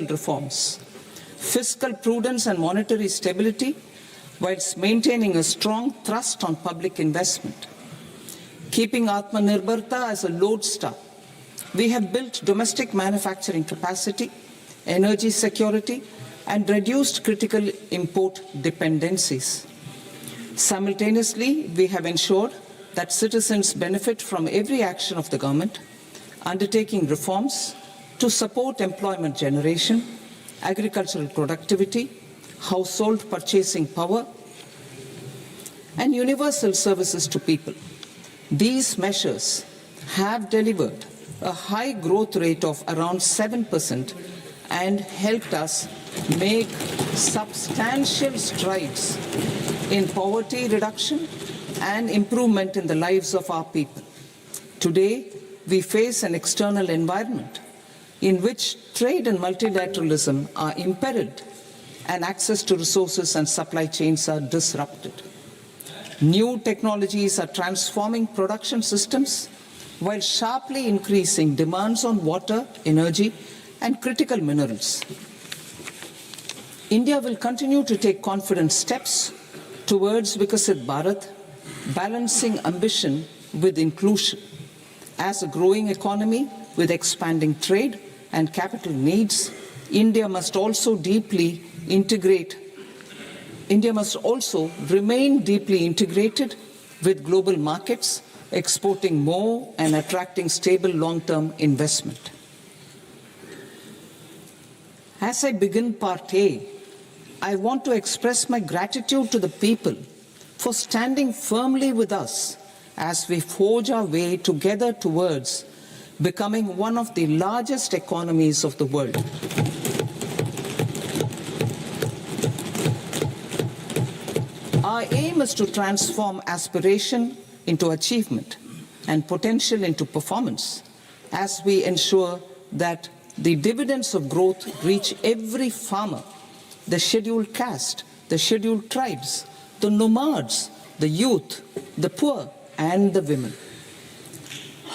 reforms, fiscal prudence and monetary stability, whilst maintaining a strong thrust on public investment. Keeping Atmanirbharta as a lodestar, we have built domestic manufacturing capacity, energy security, and reduced critical import dependencies. Simultaneously, we have ensured that citizens benefit from every action of the government, undertaking reforms to support employment generation, agricultural productivity, household purchasing power, and universal services to people. These measures have delivered a high growth rate of around 7% and helped us make substantial strides in poverty reduction and improvement in the lives of our people. Today, we face an external environment in which trade and multilateralism are imperiled and access to resources and supply chains are disrupted. New technologies are transforming production systems while sharply increasing demands on water, energy, and critical minerals. India will continue to take confident steps towards Vikasit Bharat, balancing ambition with inclusion. As a growing economy with expanding trade and capital needs, India must also remain deeply integrated with global markets, exporting more and attracting stable long-term investment. As I begin Part A, I want to express my gratitude to the people for standing firmly with us as we forge our way together towards becoming one of the largest economies of the world. Our aim is to transform aspiration into achievement and potential into performance as we ensure that the dividends of growth reach every farmer, the scheduled caste, the scheduled tribes, the nomads, the youth, the poor, and the women.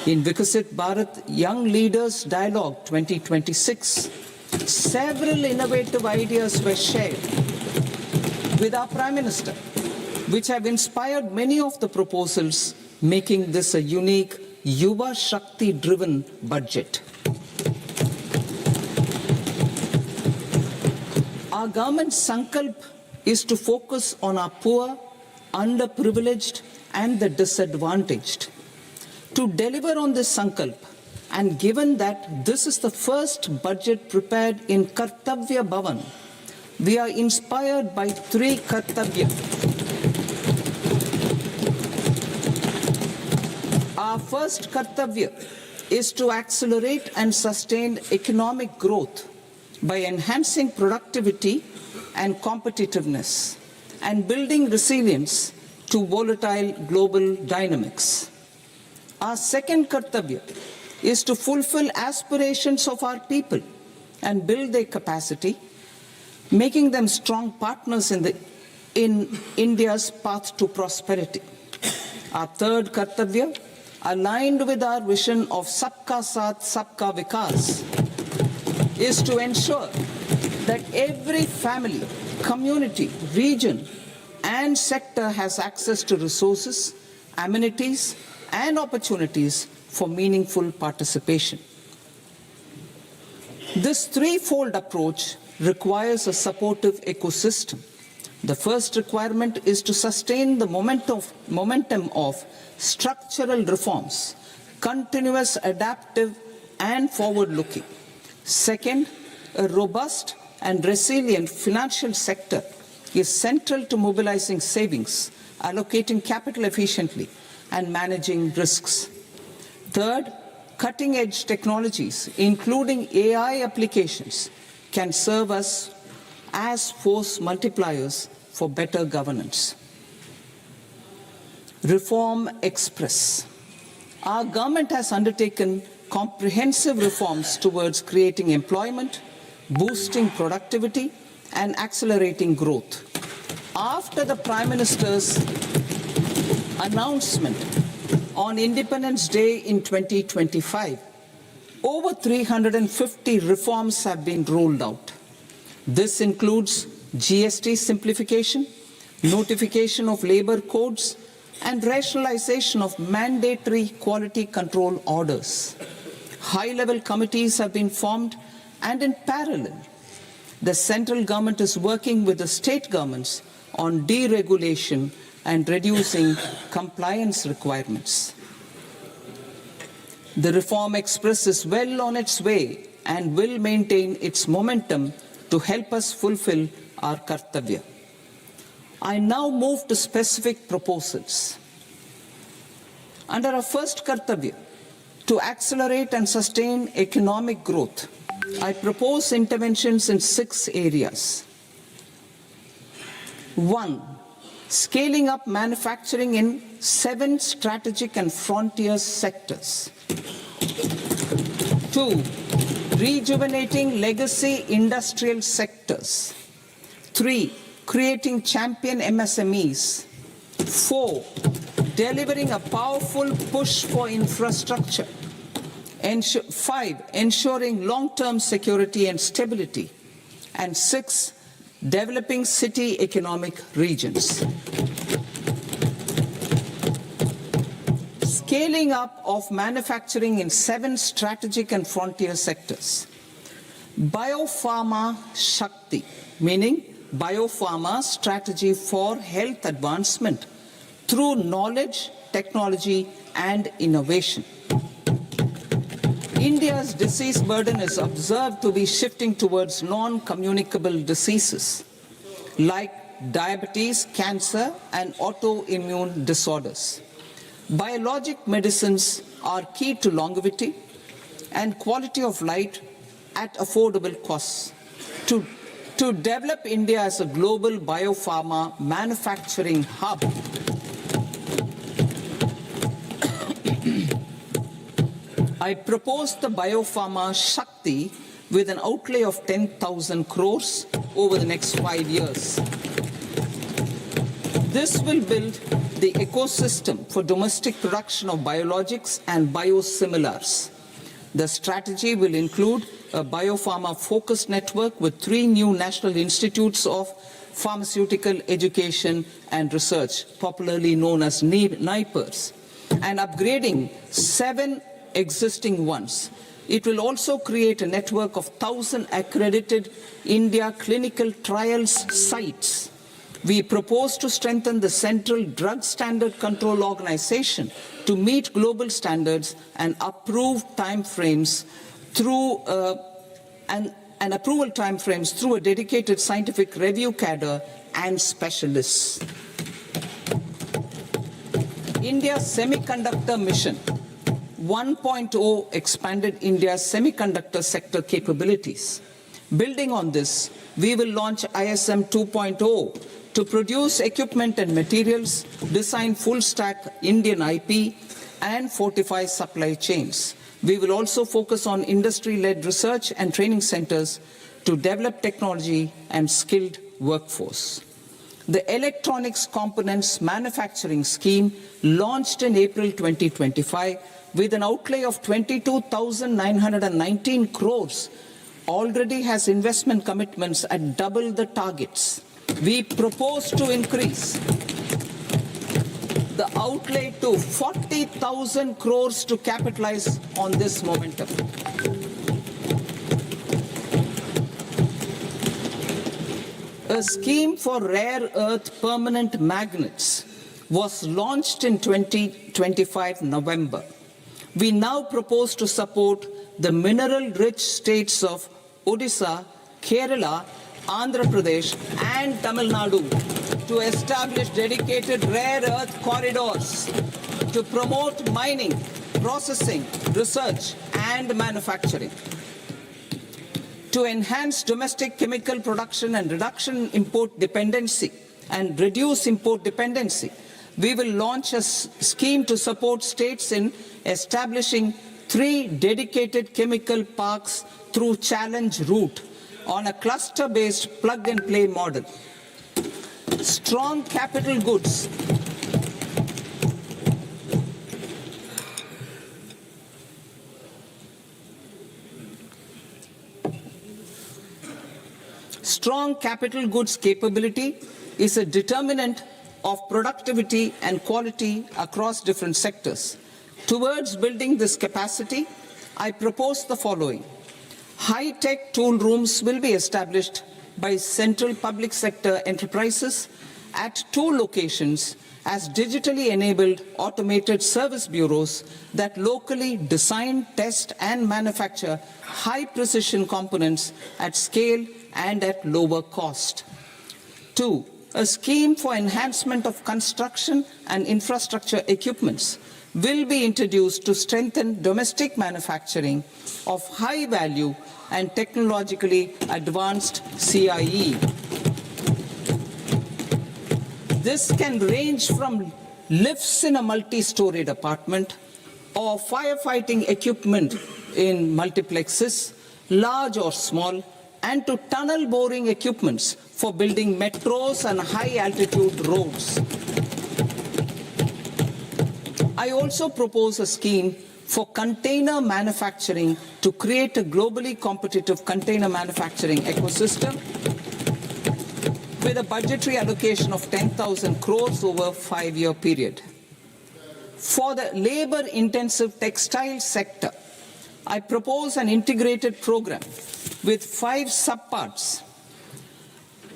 In Vikasit Bharat Young Leaders Dialogue 2026, several innovative ideas were shared with our Prime Minister, which have inspired many of the proposals, making this a unique Yuva Shakti-driven budget. Our government's sankalp is to focus on our poor, underprivileged, and the disadvantaged. To deliver on this sankalp, and given that this is the first budget prepared in Kartavya Bhavan, we are inspired by three Kartavya. Our first Kartavya is to accelerate and sustain economic growth by enhancing productivity and competitiveness and building resilience to volatile global dynamics. Our second Kartavya is to fulfill aspirations of our people and build their capacity, making them strong partners in India's path to prosperity. Our third Kartavya, aligned with our vision of Sabka Saath, Sabka Vikas, is to ensure that every family, community, region, and sector has access to resources, amenities, and opportunities for meaningful participation. This threefold approach requires a supportive ecosystem. The first requirement is to sustain the momentum of structural reforms, continuous, adaptive, and forward-looking. Second, a robust and resilient financial sector is central to mobilizing savings, allocating capital efficiently, and managing risks. Third, cutting-edge technologies, including AI applications, can serve us as force multipliers for better governance. Reform Express. Our government has undertaken comprehensive reforms towards creating employment, boosting productivity, and accelerating growth. After the Prime Minister's announcement on Independence Day in 2025, Over 350 reforms have been rolled out. This includes GST simplification, notification of labor codes, and rationalization of mandatory quality control orders. High-level committees have been formed, and in parallel, the central government is working with the state governments on deregulation and reducing compliance requirements. The Reform Express is well on its way and will maintain its momentum to help us fulfill our kartavya. I now move to specific proposals. Under our first kartavya, to accelerate and sustain economic growth, I propose interventions in 6 areas. 1. Scaling up manufacturing in 7 strategic and frontier sectors. 2. Rejuvenating legacy industrial sectors. 3. Creating champion MSMEs. 4. Delivering a powerful push for infrastructure. 5. Ensuring long-term security and stability. And 6. Developing city economic regions. Scaling up of manufacturing in 7 strategic and frontier sectors. Biopharma Shakti, meaning biopharma strategy for health advancement through knowledge, technology, and innovation. India's disease burden is observed to be shifting towards non-communicable diseases like diabetes, cancer, and autoimmune disorders. Biologic medicines are key to longevity and quality of life at affordable costs. To develop India as a global biopharma manufacturing hub, I propose the Biopharma Shakti with an outlay of 10,000 crores over the next 5 years. This will build the ecosystem for domestic production of biologics and biosimilars. The strategy will include a biopharma-focused network with 3 new national institutes of pharmaceutical education and research, popularly known as NIPERS, and upgrading 7 existing ones. It will also create a network of 1,000 accredited India clinical trials sites. We propose to strengthen the Central Drug Standard Control Organization to meet global standards and approve timeframes through and approval timeframes through a dedicated scientific review cadre and specialists. India's semiconductor mission 1.0 expanded India's semiconductor sector capabilities. Building on this, we will launch ISM 2.0 to produce equipment and materials, design full-stack Indian IP, and fortify supply chains. We will also focus on industry-led research and training centers to develop technology and skilled workforce. The Electronics Components Manufacturing Scheme, launched in April 2025, with an outlay of 22,919 crores, already has investment commitments at double the targets. We propose to increase the outlay to 40,000 crores to capitalize on this momentum. A scheme for rare earth permanent magnets was launched in 2025 November. We now propose to support the mineral-rich states of Odisha, Kerala, Andhra Pradesh, and Tamil Nadu to establish dedicated rare earth corridors to promote mining, processing, research, and manufacturing. To enhance domestic chemical production and reduce import dependency, we will launch a scheme to support states in establishing 3 dedicated chemical parks through challenge route on a cluster-based plug-and-play model. Strong capital goods. Strong capital goods capability is a determinant of productivity and quality across different sectors. Towards building this capacity, I propose the following. High-tech tool rooms will be established by central public sector enterprises at 2 locations as digitally enabled automated service bureaus that locally design, test, and manufacture high-precision components at scale and at lower cost. 2. A scheme for enhancement of construction and infrastructure equipments will be introduced to strengthen domestic manufacturing of high-value and technologically advanced CIE. This can range from lifts in a multi-storied apartment or firefighting equipment in multiplexes, large or small, and to tunnel boring equipments for building metros and high-altitude roads. I also propose a scheme for container manufacturing to create a globally competitive container manufacturing ecosystem with a budgetary allocation of 10,000 crores over a 5-year period. For the labor-intensive textile sector, I propose an integrated program with 5 subparts.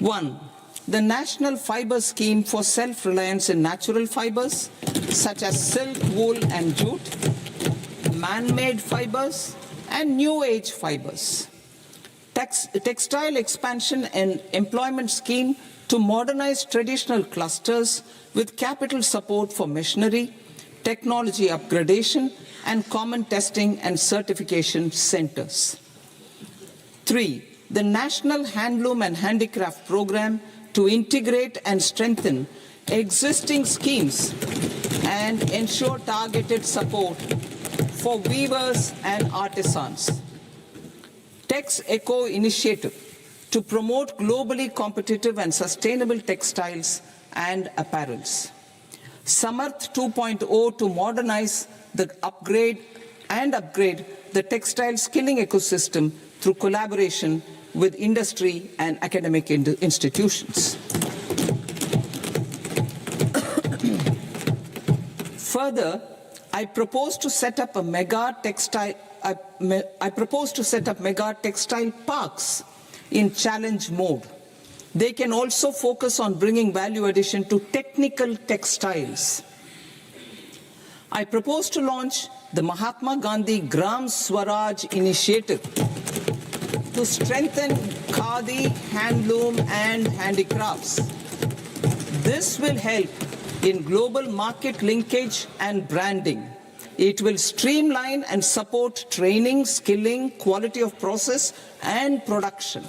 1. The National Fiber Scheme for Self-Reliance in Natural Fibers, such as silk, wool, and jute, man-made fibers, and new-age fibers. Textile expansion and employment scheme to modernize traditional clusters with capital support for machinery, technology upgradation, and common testing and certification centers. 3. The National Handloom and Handicraft Program to integrate and strengthen existing schemes and ensure targeted support for weavers and artisans. Tex Eco Initiative to promote globally competitive and sustainable textiles and apparels. Samarth 2.0 to modernize the upgrade the textile skilling ecosystem through collaboration with industry and academic institutions. Further, I propose to set up mega textile parks in challenge mode. They can also focus on bringing value addition to technical textiles. I propose to launch the Mahatma Gandhi Gram Swaraj initiative to strengthen khadi, handloom, and handicrafts. This will help in global market linkage and branding. It will streamline and support training, skilling, quality of process, and production.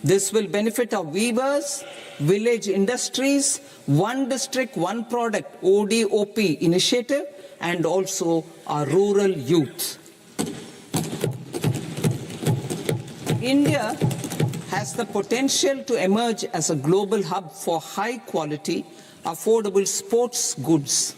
This will benefit our weavers, village industries, one district, one product, ODOP initiative, and also our rural youth. India has the potential to emerge as a global hub for high-quality, affordable sports goods.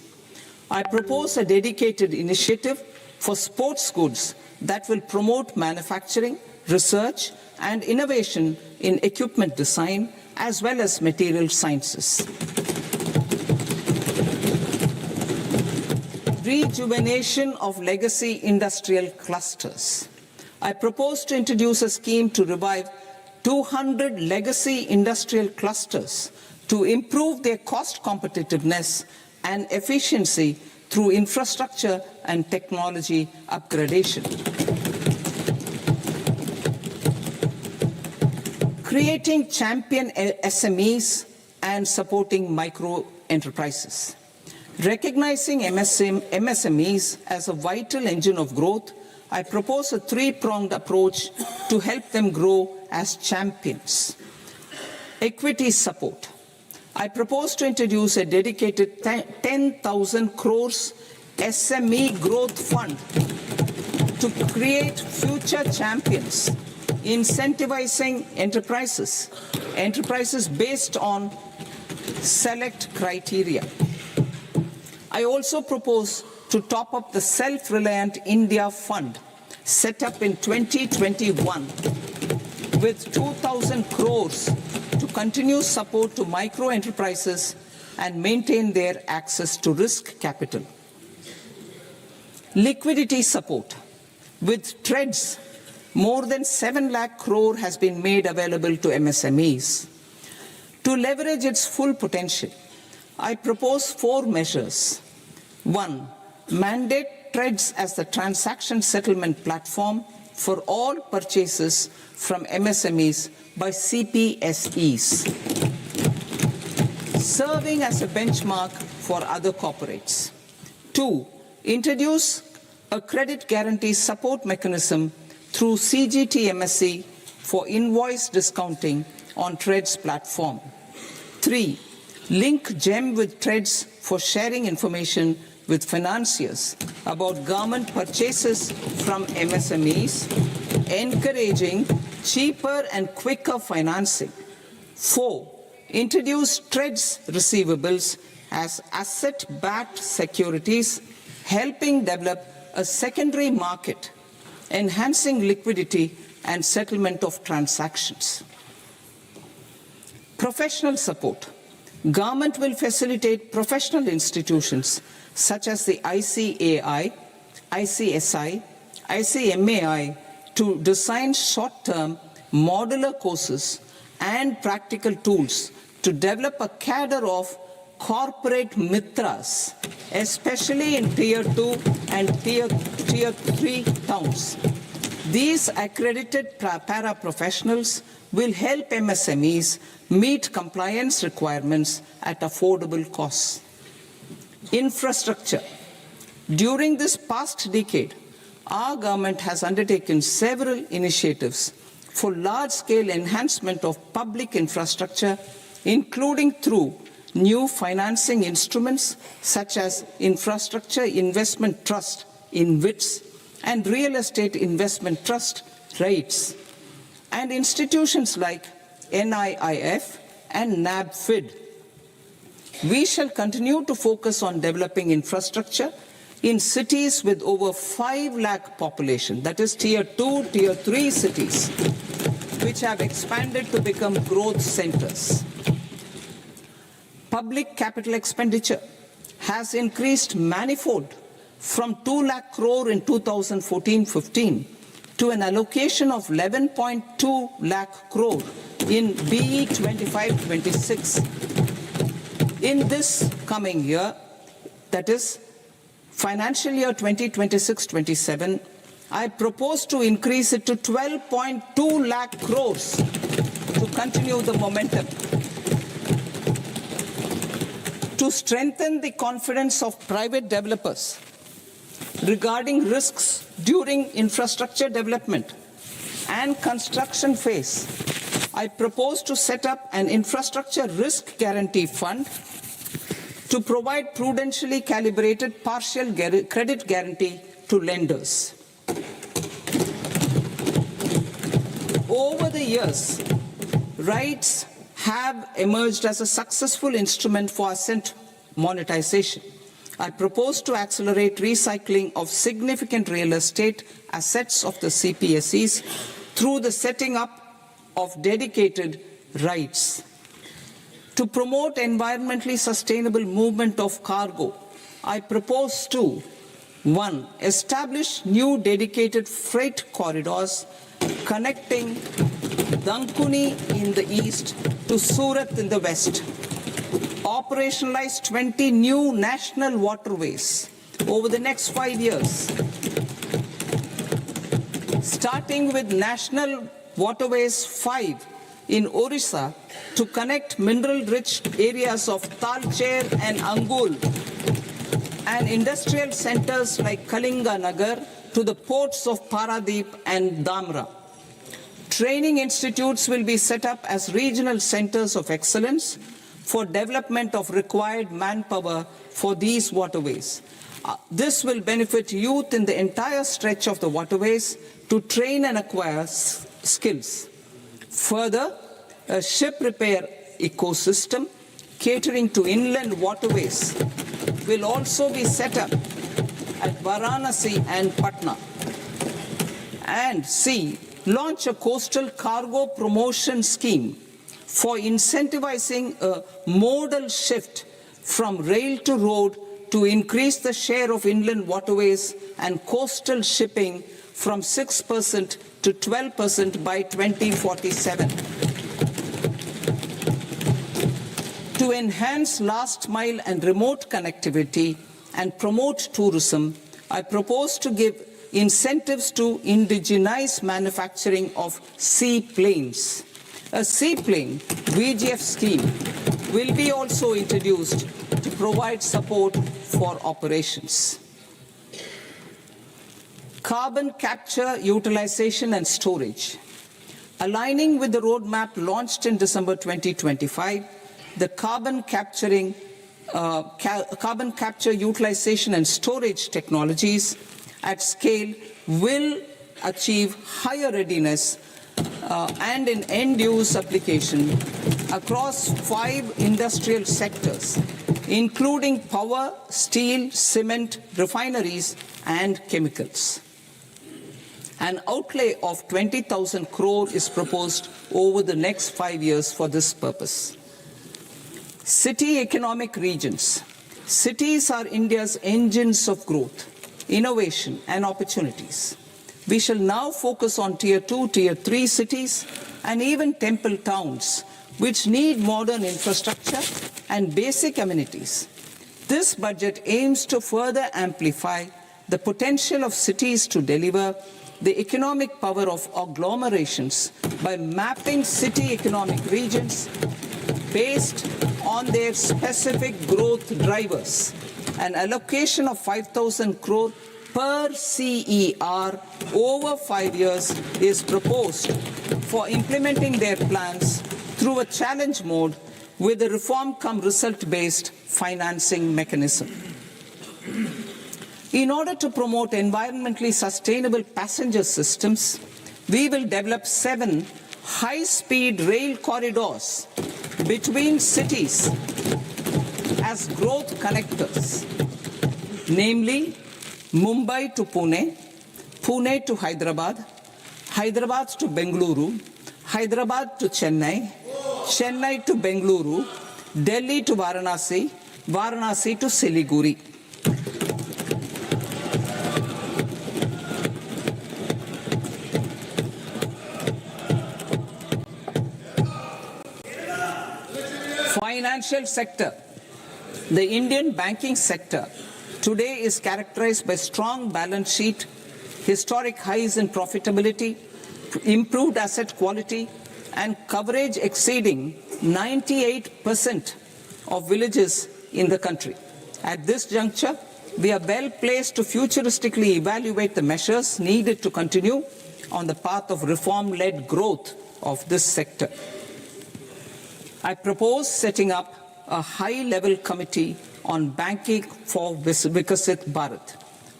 I propose a dedicated initiative for sports goods that will promote manufacturing, research, and innovation in equipment design as well as material sciences. Rejuvenation of legacy industrial clusters. I propose to introduce a scheme to revive 200 legacy industrial clusters to improve their cost competitiveness and efficiency through infrastructure and technology upgradation. Creating champion SMEs and supporting micro enterprises. Recognizing MSMEs as a vital engine of growth, I propose a 3-pronged approach to help them grow as champions. Equity support. I propose to introduce a dedicated 10,000 crores SME growth fund to create future champions, incentivizing enterprises based on select criteria. I also propose to top up the Self-Reliant India Fund set up in 2021 with 2,000 crores to continue support to micro enterprises and maintain their access to risk capital. Liquidity support. With TREDS, more than 7 lakh crore has been made available to MSMEs. To leverage its full potential, I propose 4 measures. 1. Mandate TREDS as the transaction settlement platform for all purchases from MSMEs by CPSEs, serving as a benchmark for other corporates. 2. Introduce a credit guarantee support mechanism through CGT-MSE for invoice discounting on TREDS platform. 3. Link GEM with TREDS for sharing information with financiers about government purchases from MSMEs, encouraging cheaper and quicker financing. 4. Introduce TREDS receivables as asset-backed securities, helping develop a secondary market, enhancing liquidity and settlement of transactions. Professional support. Government will facilitate professional institutions such as the ICAI, ICSI, ICMAI to design short-term modular courses and practical tools to develop a cadre of corporate mitras, especially in Tier 2 and Tier 3 towns. These accredited para-professionals will help MSMEs meet compliance requirements at affordable costs. Infrastructure. During this past decade, our government has undertaken several initiatives for large-scale enhancement of public infrastructure, including through new financing instruments such as Infrastructure Investment Trust (InvITs) and Real Estate Investment Trust (REITs), and institutions like NIIF and NABFID. We shall continue to focus on developing infrastructure in cities with over 5 lakh population, that is Tier 2, Tier 3 cities, which have expanded to become growth centers. Public capital expenditure has increased manifold from 2 lakh crore in 2014-15 to an allocation of 11.2 lakh crore in BE 25-26. In this coming year, that is financial year 2026-27, I propose to increase it to 12.2 lakh crores to continue the momentum. To strengthen the confidence of private developers regarding risks during infrastructure development and construction phase, I propose to set up an infrastructure risk guarantee fund to provide prudentially calibrated partial credit guarantee to lenders. Over the years, REITs have emerged as a successful instrument for asset monetization. I propose to accelerate recycling of significant real estate assets of the CPSEs through the setting up of dedicated REITs. To promote environmentally sustainable movement of cargo, I propose to 1. Establish new dedicated freight corridors connecting Dankuni in the east to Surat in the west. Operationalize 20 new national waterways over the next 5 years, starting with National Waterways 5 in Orissa to connect mineral-rich areas of Talcher and Angul and industrial centers like Kalinga Nagar to the ports of Paradeep and Dhamra. Training institutes will be set up as regional centers of excellence for development of required manpower for these waterways. This will benefit youth in the entire stretch of the waterways to train and acquire skills. Further, a ship repair ecosystem catering to inland waterways will also be set up at Varanasi and Patna. And C, launch a coastal cargo promotion scheme for incentivizing a modal shift from rail to road to increase the share of inland waterways and coastal shipping from 6% to 12% by 2047. To enhance last mile and remote connectivity and promote tourism, I propose to give incentives to indigenize manufacturing of seaplanes. A seaplane VGF scheme will be also introduced to provide support for operations. Carbon capture, utilization and storage. Aligning with the roadmap launched in December 2025, the carbon capture, utilization and storage technologies at scale will achieve higher readiness and in end-use application across 5 industrial sectors, including power, steel, cement, refineries, and chemicals. An outlay of 20,000 crore is proposed over the next 5 years for this purpose. City economic regions. Cities are India's engines of growth, innovation, and opportunities. We shall now focus on Tier 2, Tier 3 cities, and even temple towns, which need modern infrastructure and basic amenities. This budget aims to further amplify the potential of cities to deliver the economic power of agglomerations by mapping city economic regions based on their specific growth drivers. An allocation of 5,000 crore per CER over 5 years is proposed for implementing their plans through a challenge mode with a reform-cum-result-based financing mechanism. In order to promote environmentally sustainable passenger systems, we will develop 7 high-speed rail corridors between cities as growth connectors, namely Mumbai to Pune, Pune to Hyderabad, Hyderabad to Bengaluru, Hyderabad to Chennai, Chennai to Bengaluru, Delhi to Varanasi, Varanasi to Siliguri. Financial sector. The Indian banking sector today is characterized by strong balance sheet, historic highs in profitability, improved asset quality, and coverage exceeding 98% of villages in the country. At this juncture, we are well placed to futuristically evaluate the measures needed to continue on the path of reform-led growth of this sector. I propose setting up a high-level committee on banking for Vikasit Bharat.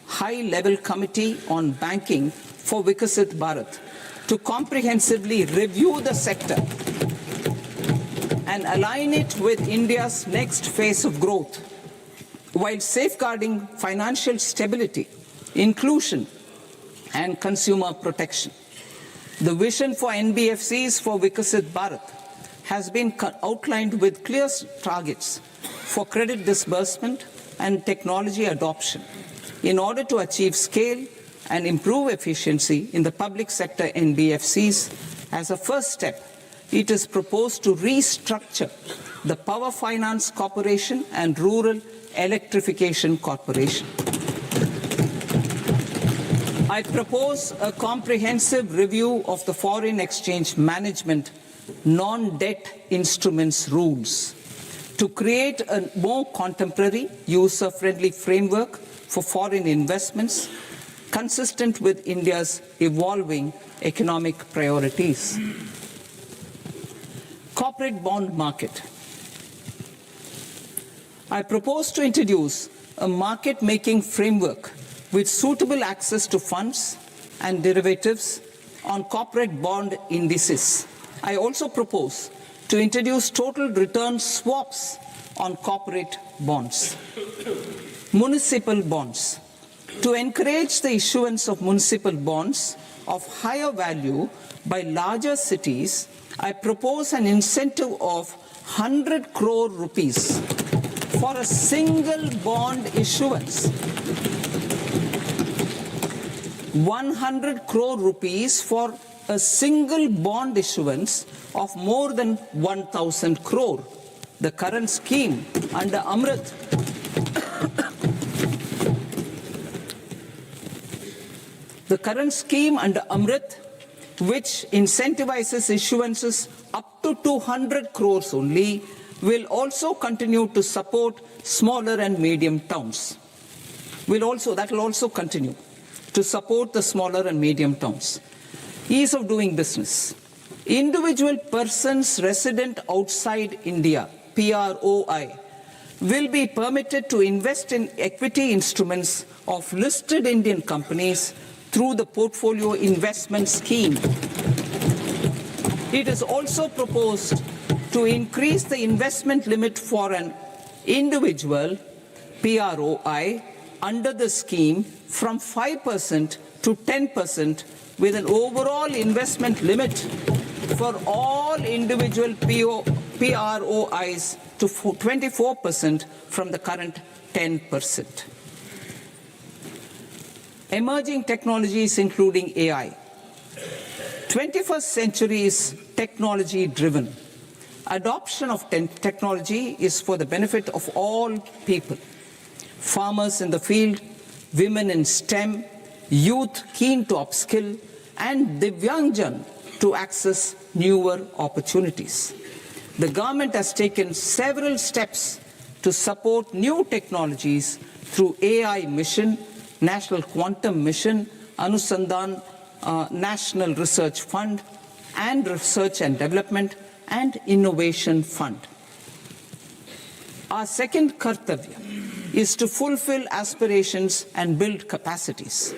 High-level committee on banking for Vikasit Bharat to comprehensively review the sector and align it with India's next phase of growth while safeguarding financial stability, inclusion, and consumer protection. The vision for NBFCs for Vikasit Bharat has been outlined with clear targets for credit disbursement and technology adoption in order to achieve scale and improve efficiency in the public sector NBFCs. As a first step, it is proposed to restructure the Power Finance Corporation and Rural Electrification Corporation. I propose a comprehensive review of the foreign exchange management non-debt instruments rules to create a more contemporary, user-friendly framework for foreign investments consistent with India's evolving economic priorities. Corporate bond market. I propose to introduce a market-making framework with suitable access to funds and derivatives on corporate bond indices. I also propose to introduce total return swaps on corporate bonds. Municipal bonds. To encourage the issuance of municipal bonds, of higher value by larger cities, I propose an incentive of 100 crore rupees for a single bond issuance. 100 crore rupees for a single bond issuance of more than 1,000 crore. The current scheme under Amrit which incentivizes issuances up to 200 crores only, will also continue to support smaller and medium towns. That will also continue to support the smaller and medium towns. Ease of doing business. Individual persons resident outside India, PROI, will be permitted to invest in equity instruments of listed Indian companies through the Portfolio Investment Scheme. It is also proposed to increase the investment limit for an individual PROI under the scheme from 5% to 10%, with an overall investment limit for all individual PROIs to 24% from the current 10%. Emerging technologies including AI. 21st century is technology-driven. Adoption of technology is for the benefit of all people. Farmers in the field, women in STEM, youth keen to upskill, and Divyangjan to access newer opportunities. The government has taken several steps to support new technologies through AI Mission, National Quantum Mission, Anusandhan National Research Fund, and Research and Development and Innovation Fund. Our second kartavya is to fulfill aspirations and build capacities.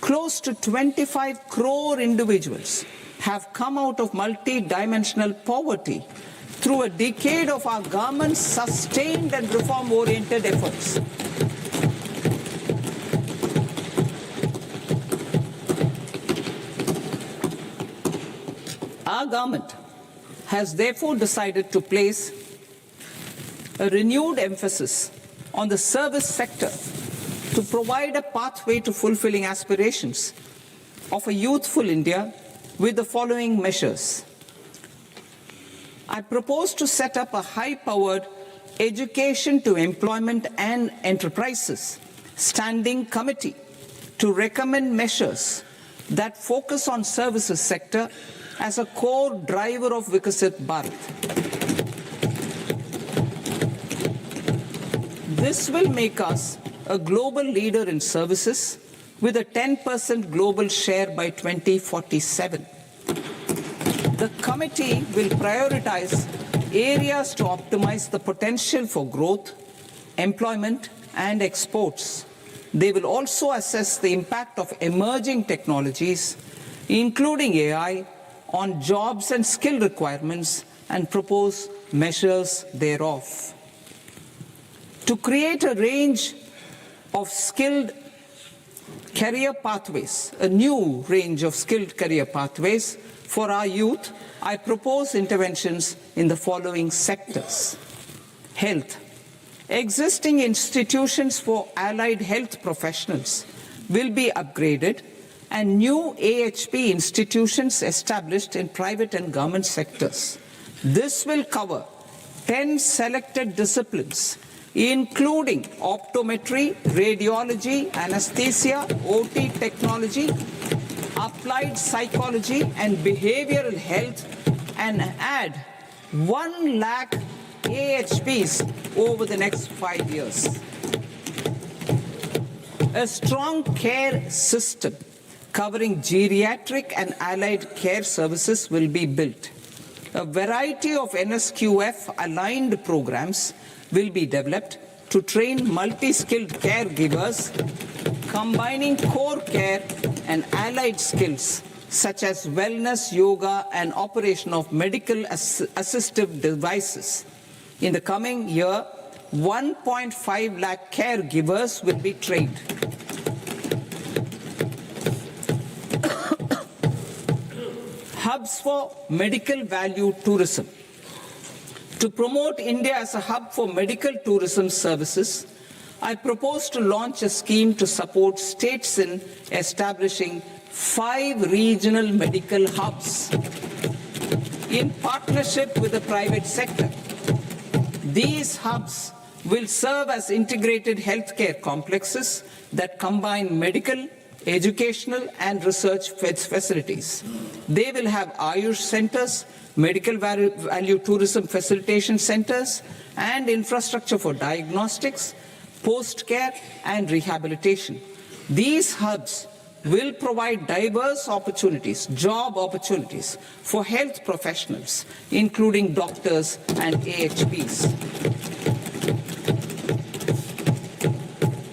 Close to 25 crore individuals have come out of multi-dimensional poverty through a decade of our government's sustained and reform-oriented efforts. Our government has therefore decided to place a renewed emphasis on the service sector to provide a pathway to fulfilling aspirations of a youthful India with the following measures. I propose to set up a high-powered education to employment and enterprises standing committee to recommend measures that focus on services sector as a core driver of Vikasit Bharat. This will make us a global leader in services with a 10% global share by 2047. The committee will prioritize areas to optimize the potential for growth, employment, and exports. They will also assess the impact of emerging technologies, including AI, on jobs and skill requirements and propose measures thereof. To create a range of skilled career pathways, a new range of skilled career pathways for our youth, I propose interventions in the following sectors. Health. Existing institutions for allied health professionals will be upgraded and new AHP institutions established in private and government sectors. This will cover 10 selected disciplines, including optometry, radiology, anesthesia, OT technology, applied psychology, and behavioral health, and add 1 lakh AHPs over the next 5 years. A strong care system covering geriatric and allied care services will be built. A variety of NSQF-aligned programs will be developed to train multi-skilled caregivers, combining core care and allied skills such as wellness, yoga, and operation of medical assistive devices. In the coming year, 1.5 lakh caregivers will be trained. Hubs for medical value tourism. To promote India as a hub for medical tourism services, I propose to launch a scheme to support states in establishing 5 regional medical hubs in partnership with the private sector. These hubs will serve as integrated healthcare complexes that combine medical, educational and research facilities. They will have Ayush centers, medical value tourism facilitation centers, and infrastructure for diagnostics, post-care and rehabilitation. These hubs will provide diverse opportunities, job opportunities for health professionals, including doctors and AHPs.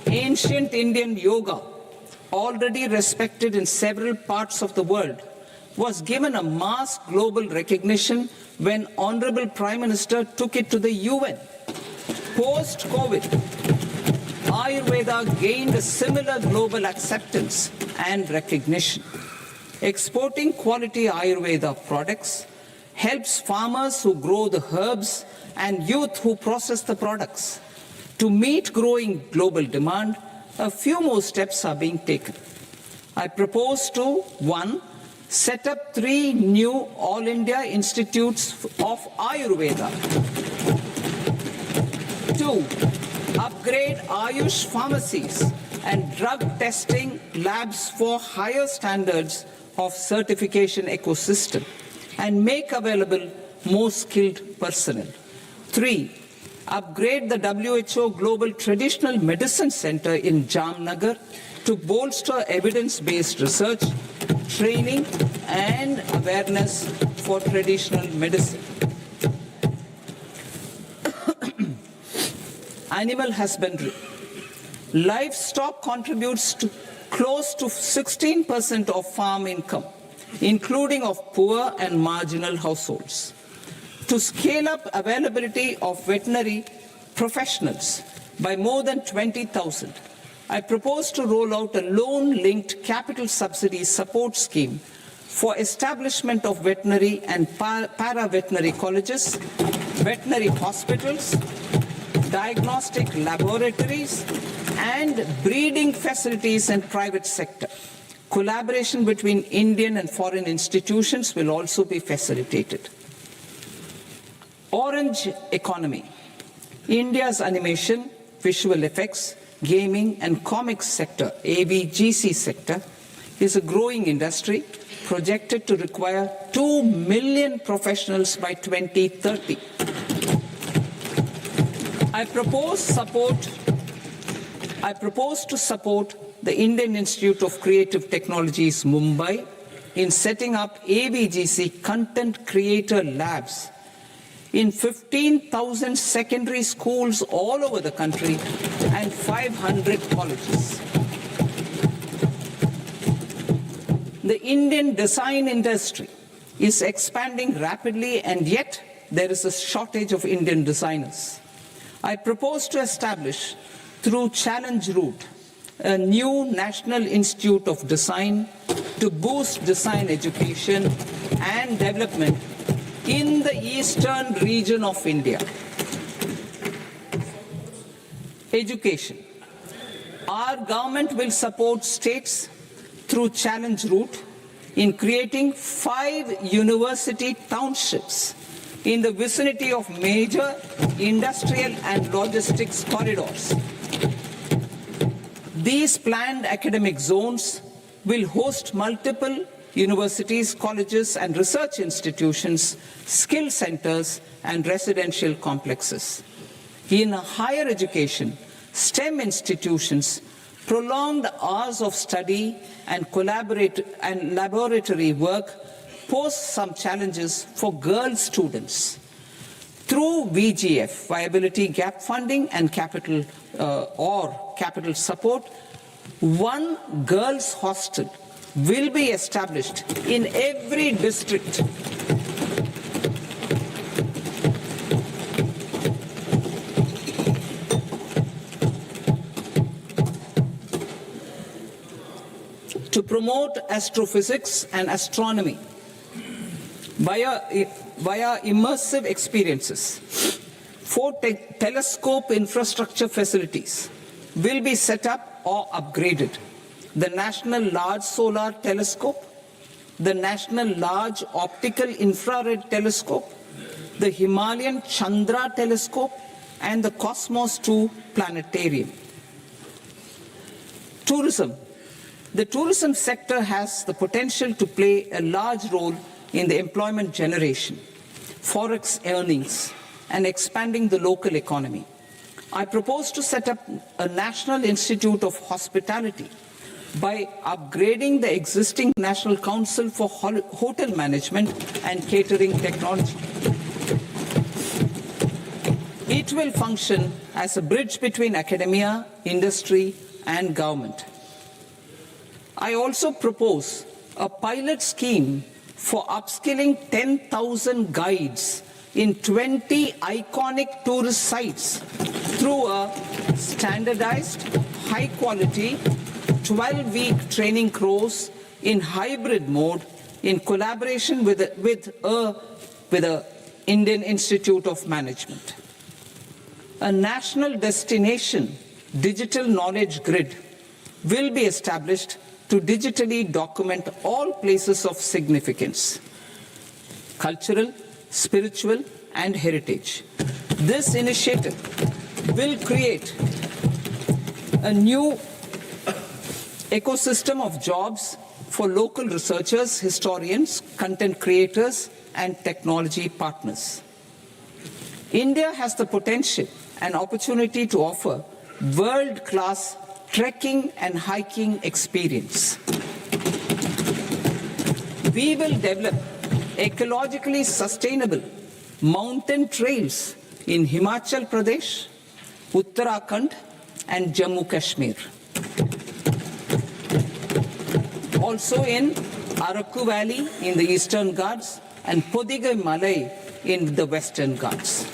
Ancient Indian yoga, already respected in several parts of the world, was given a mass global recognition when Honorable Prime Minister took it to the UN. Post-COVID, Ayurveda gained a similar global acceptance and recognition. Exporting quality Ayurveda products helps farmers who grow the herbs and youth who process the products. To meet growing global demand, a few more steps are being taken. I propose to, 1, set up 3 new All India Institutes of Ayurveda. 2, upgrade Ayush pharmacies and drug testing labs for higher standards of certification ecosystem and make available more skilled personnel. 3, upgrade the WHO Global Traditional Medicine Center in Jamnagar to bolster evidence-based research, training and awareness for traditional medicine. Animal husbandry. Livestock contributes to close to 16% of farm income, including of poor and marginal households. To scale up availability of veterinary professionals by more than 20,000, I propose to roll out a loan-linked capital subsidy support scheme for establishment of veterinary and para-veterinary colleges, veterinary hospitals, diagnostic laboratories, and breeding facilities in private sector. Collaboration between Indian and foreign institutions will also be facilitated. Orange economy. India's animation, visual effects, gaming and comics sector, AVGC sector, is a growing industry projected to require 2 million professionals by 2030. I propose to support the Indian Institute of Creative Technologies, Mumbai, in setting up AVGC content creator labs in 15,000 secondary schools all over the country and 500 colleges. The Indian design industry is expanding rapidly, and yet there is a shortage of Indian designers. I propose to establish, through Challenge Route, a new National Institute of Design to boost design education and development in the eastern region of India. Education. Our government will support states through Challenge Route in creating 5 university townships in the vicinity of major industrial and logistics corridors. These planned academic zones will host multiple universities, colleges and research institutions, skill centers and residential complexes. In higher education, STEM institutions, prolonged hours of study and laboratory work pose some challenges for girl students. Through VGF, viability gap funding and capital support, 1 girls' hostel will be established in every district. To promote astrophysics and astronomy, via immersive experiences. 4 telescope infrastructure facilities will be set up or upgraded. The National Large Solar Telescope, the National Large Optical Infrared Telescope, the Himalayan Chandra Telescope, and the Cosmos 2 Planetarium. Tourism. The tourism sector has the potential to play a large role in the employment generation, forex earnings, and expanding the local economy. I propose to set up a National Institute of Hospitality by upgrading the existing National Council for Hotel Management and Catering Technology. It will function as a bridge between academia, industry, and government. I also propose a pilot scheme for upskilling 10,000 guides in 20 iconic tourist sites through a standardized, high-quality, 12-week training course in hybrid mode in collaboration with the Indian Institute of Management. A national destination digital knowledge grid will be established to digitally document all places of significance, cultural, spiritual, and heritage. This initiative will create a new ecosystem of jobs for local researchers, historians, content creators, and technology partners. India has the potential and opportunity to offer world-class trekking and hiking experience. We will develop ecologically sustainable mountain trails in Himachal Pradesh, Uttarakhand, and Jammu Kashmir. Also in Araku Valley in the Eastern Ghats and Podigai Malai in the Western Ghats.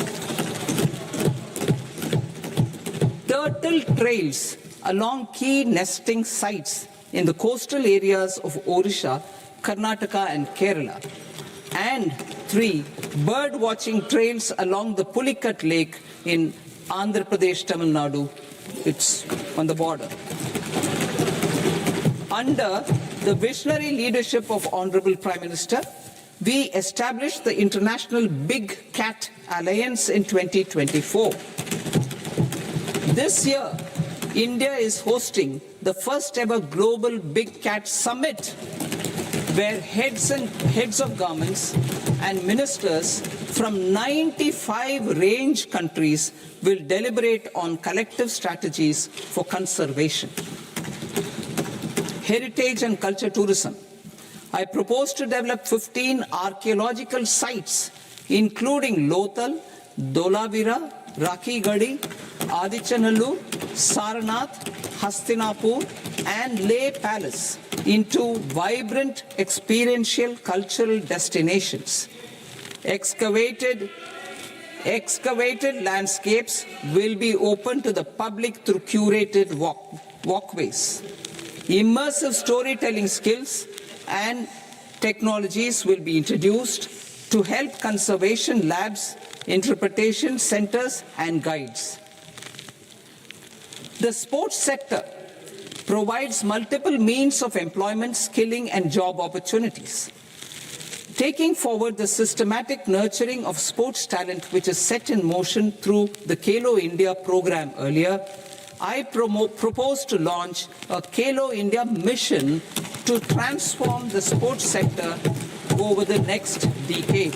Turtle trails along key nesting sites in the coastal areas of Odisha, Karnataka, and Kerala. And 3 bird watching trails along the Pulikat Lake in Andhra Pradesh, Tamil Nadu. It's on the border. Under the visionary leadership of Honorable Prime Minister, we established the International Big Cat Alliance in 2024. This year, India is hosting the first ever Global Big Cat Summit, where heads of governments and ministers from 95 range countries will deliberate on collective strategies for conservation. Heritage and culture tourism. I propose to develop 15 archaeological sites, including Lothal, Dolavira, Rakhi Gadi, Adichanallur, Saranath, Hastinapur, and Leh Palace into vibrant experiential cultural destinations. Excavated landscapes will be open to the public through curated walkways. Immersive storytelling skills and technologies will be introduced to help conservation labs, interpretation centers, and guides. The sports sector provides multiple means of employment, skilling, and job opportunities. Taking forward the systematic nurturing of sports talent, which is set in motion through the Khelo India program earlier, I propose to launch a Khelo India mission to transform the sports sector over the next decade.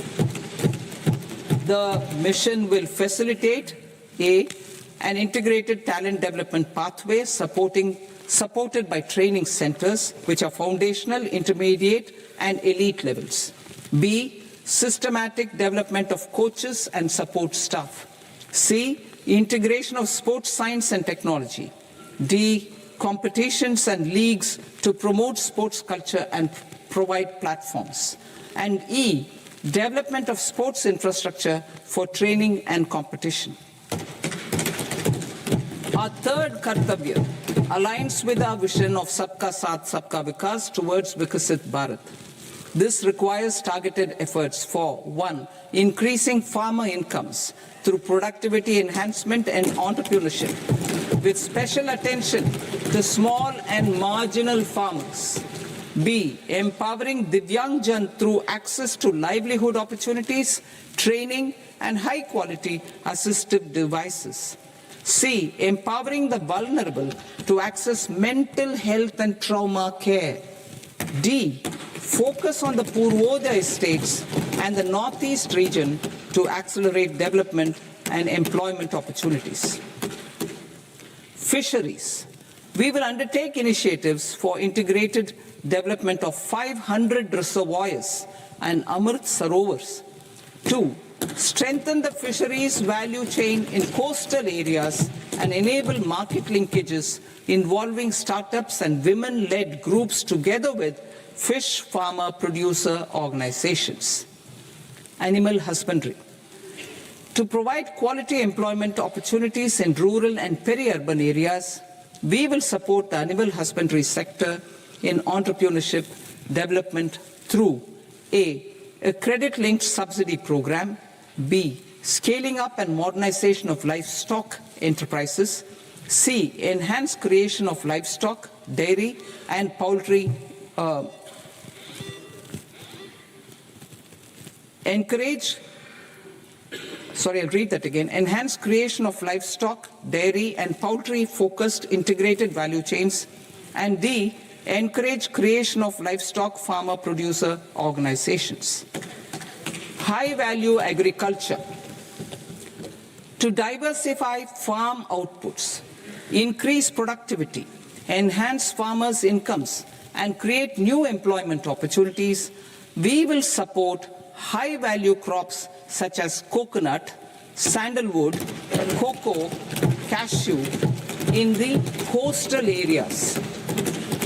The mission will facilitate an integrated talent development pathway supported by training centers, which are foundational, intermediate, and elite levels. B, systematic development of coaches and support staff. C, integration of sports science and technology. D, competitions and leagues to promote sports culture and provide platforms. And E, development of sports infrastructure for training and competition. Our third Kartavya aligns with our vision of Sabka Saath, Sabka Vikas towards Vikasit Bharat. This requires targeted efforts for 1. Increasing farmer incomes through productivity enhancement and entrepreneurship, with special attention to small and marginal farmers. B. Empowering Divyangjan through access to livelihood opportunities, training, and high-quality assistive devices. C. Empowering the vulnerable to access mental health and trauma care. D. Focus on the Purvodaya states and the Northeast region to accelerate development and employment opportunities. Fisheries. We will undertake initiatives for integrated development of 500 reservoirs and Amrit Sarovars. 2. Strengthen the fisheries value chain in coastal areas and enable market linkages involving startups and women-led groups together with fish farmer producer organizations. Animal husbandry. To provide quality employment opportunities in rural and peri-urban areas, we will support the animal husbandry sector in entrepreneurship development through A. A credit-linked subsidy program, B. Scaling up and modernization of livestock enterprises, C. Enhanced creation of livestock, dairy, and poultry Enhanced creation of livestock, dairy, and poultry-focused integrated value chains. And D. Encourage creation of livestock farmer-producer organizations. High-value agriculture. To diversify farm outputs, increase productivity, enhance farmers' incomes, and create new employment opportunities, we will support high-value crops such as coconut, sandalwood, cocoa, cashew in the coastal areas,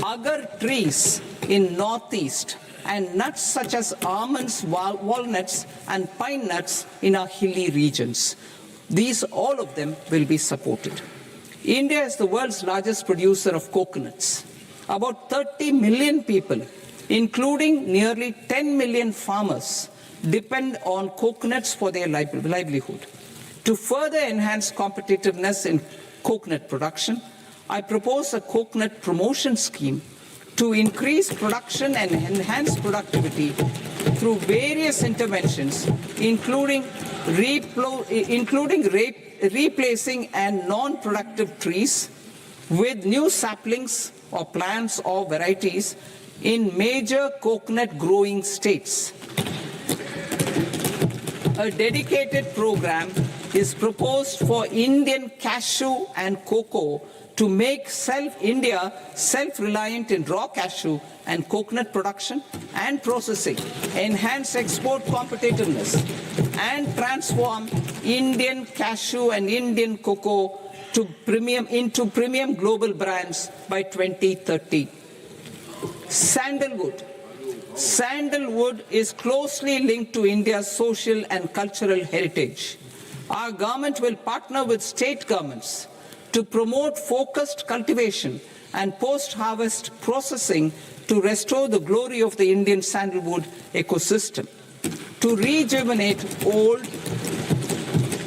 agar trees in Northeast, and nuts such as almonds, walnuts, and pine nuts in our hilly regions. All of them will be supported. India is the world's largest producer of coconuts. About 30 million people, including nearly 10 million farmers, depend on coconuts for their livelihood. To further enhance competitiveness in coconut production, I propose a coconut promotion scheme to increase production and enhance productivity through various interventions, including replacing and non-productive trees with new saplings or plants or varieties in major coconut growing states. A dedicated program is proposed for Indian cashew and cocoa to make India self-reliant in raw cashew and coconut production and processing, enhance export competitiveness, and transform Indian cashew and Indian cocoa into premium global brands by 2030. Sandalwood. Sandalwood is closely linked to India's social and cultural heritage. Our government will partner with state governments to promote focused cultivation and post-harvest processing to restore the glory of the Indian sandalwood ecosystem, to rejuvenate old,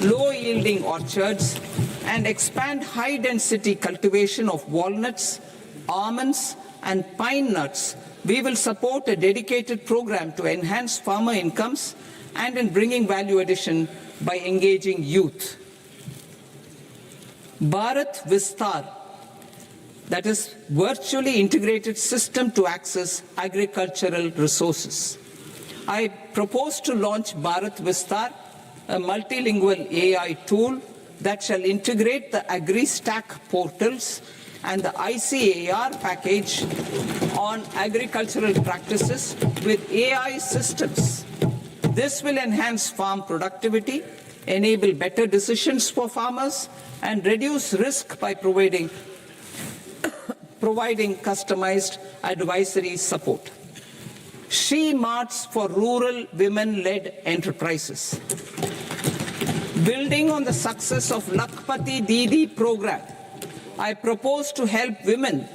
low-yielding orchards, and expand high-density cultivation of walnuts, almonds, and pine nuts. We will support a dedicated program to enhance farmer incomes and in bringing value addition by engaging youth. Bharat Vistar, that is virtually integrated system to access agricultural resources. I propose to launch Bharat Vistar, a multilingual AI tool that shall integrate the AgriStack portals and the ICAR package on agricultural practices with AI systems. This will enhance farm productivity, enable better decisions for farmers, and reduce risk by providing customized advisory support. She-Marts for rural women-led enterprises. Building on the success of Lakpati Didi program, I propose to help women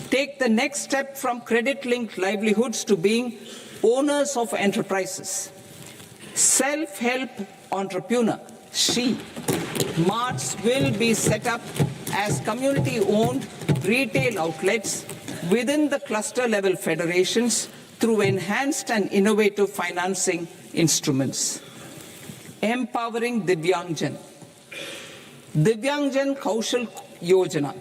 take the next step from credit-linked livelihoods to being owners of enterprises, self-help entrepreneur, she, marts will be set up as community-owned retail outlets within the cluster-level federations through enhanced and innovative financing instruments. Empowering Divyangjan. Divyangjan Kaushal Yojana.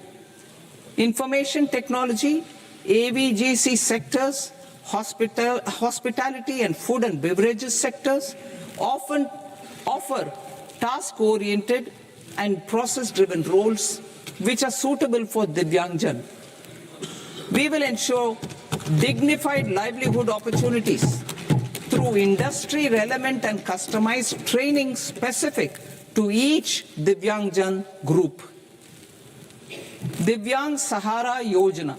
Information technology, AVGC sectors, hospitality and food and beverages sectors often offer task-oriented and process-driven roles which are suitable for Divyangjan. We will ensure dignified livelihood opportunities through industry-relevant and customized training specific to each Divyangjan group. Divyang Sahara Yojana.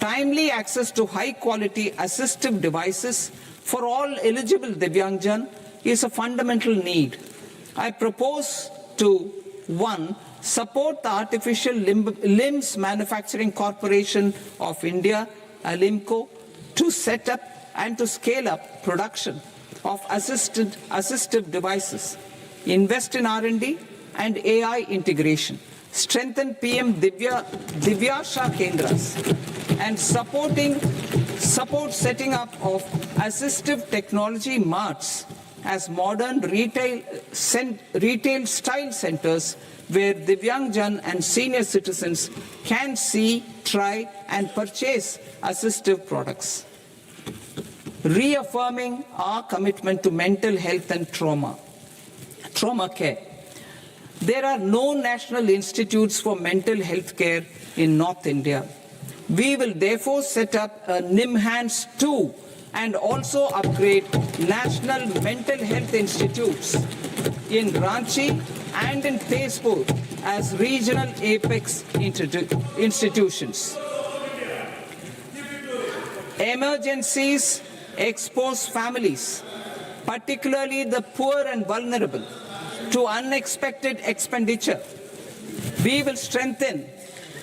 Timely access to high-quality assistive devices for all eligible Divyangjan is a fundamental need. I propose to 1. Support the Artificial Limbs Manufacturing Corporation of India, ALIMCO, to set up and to scale up production of assistive devices, invest in R&D and AI integration, strengthen PM Divyasha Kendras, and support setting up of assistive technology marts as modern retail style centers where Divyangjan and senior citizens can see, try and purchase assistive products. Reaffirming our commitment to mental health and trauma care. There are no national institutes for mental health care in North India. We will therefore set up a NIMHANS 2 and also upgrade national mental health institutes in Ranchi and in Tezpur as regional apex institutions. Emergencies expose families, particularly the poor and vulnerable, to unexpected expenditure. We will strengthen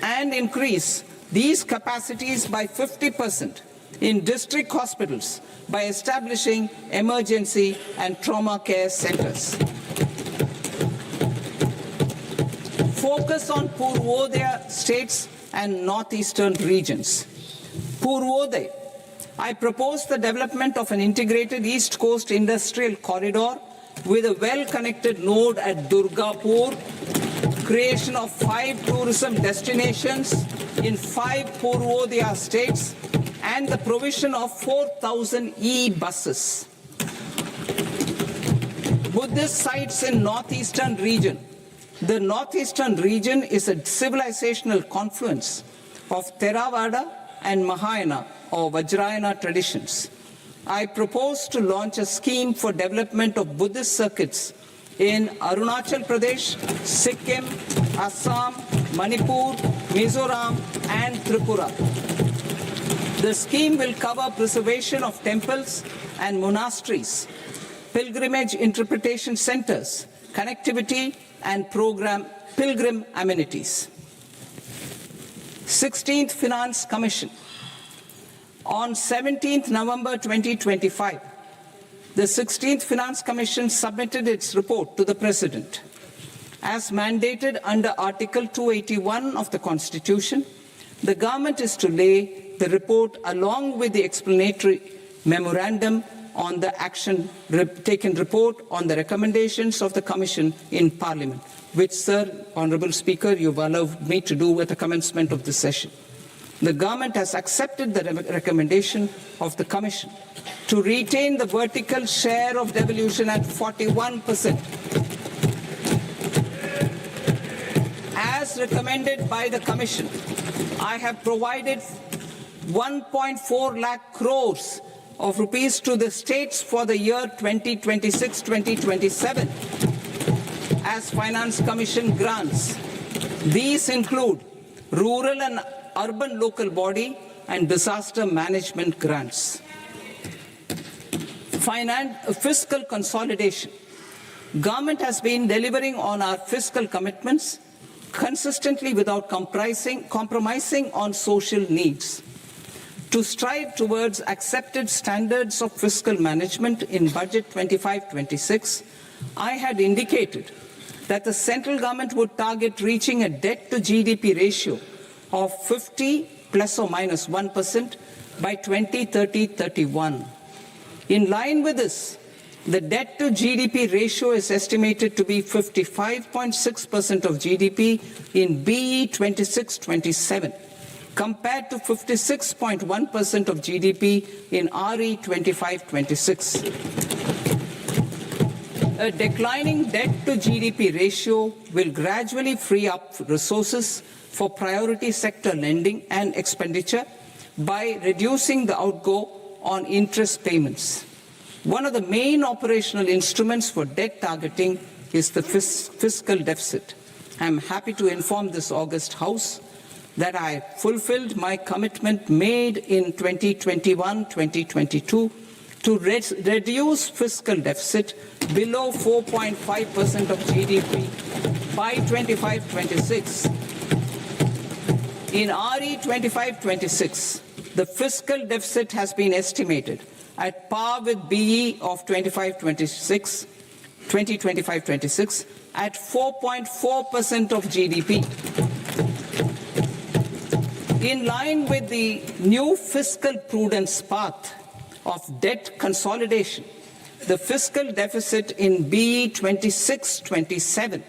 and increase these capacities by 50% in district hospitals by establishing emergency and trauma care centers. Focus on Purvodaya states and northeastern regions. Purvodaya. I propose the development of an integrated East Coast industrial corridor with a well-connected node at Durgapur, creation of 5 tourism destinations in 5 Purvodaya states, and the provision of 4,000 e-buses. Buddhist sites in northeastern region. The northeastern region is a civilizational confluence of Theravada and Mahayana or Vajrayana traditions. I propose to launch a scheme for development of Buddhist circuits in Arunachal Pradesh, Sikkim, Assam, Manipur, Mizoram, and Tripura. The scheme will cover preservation of temples and monasteries, pilgrimage interpretation centers, connectivity, and pilgrim amenities. 16th Finance Commission. On 17th November 2025, the 16th Finance Commission submitted its report to the President. As mandated under Article 281 of the Constitution, the government is to lay the report along with the explanatory memorandum on the action taken report on the recommendations of the Commission in Parliament, which, Sir, Honourable Speaker, you've allowed me to do at the commencement of this session. The government has accepted the recommendation of the Commission to retain the vertical share of devolution at 41%. As recommended by the Commission, I have provided 1.4 lakh crores of rupees to the states for the year 2026-2027 as Finance Commission grants. These include rural and urban local body and disaster management grants. Fiscal consolidation. Government has been delivering on our fiscal commitments consistently without compromising on social needs. To strive towards accepted standards of fiscal management in Budget 25-26, I had indicated that the central government would target reaching a debt-to-GDP ratio of 50 plus or minus 1% by 2030-31. In line with this, the debt-to-GDP ratio is estimated to be 55.6% of GDP in BE 26-27, compared to 56.1% of GDP in RE 25-26. A declining debt-to-GDP ratio will gradually free up resources for priority sector lending and expenditure by reducing the outgo on interest payments. One of the main operational instruments for debt targeting is the fiscal deficit. I am happy to inform this august House that I fulfilled my commitment made in 2021-2022 to reduce fiscal deficit below 4.5% of GDP by 25-26. In RE 25-26, the fiscal deficit has been estimated at par with BE of 2025-26 at 4.4% of GDP. In line with the new fiscal prudence path of debt consolidation, the fiscal deficit in BE 26-27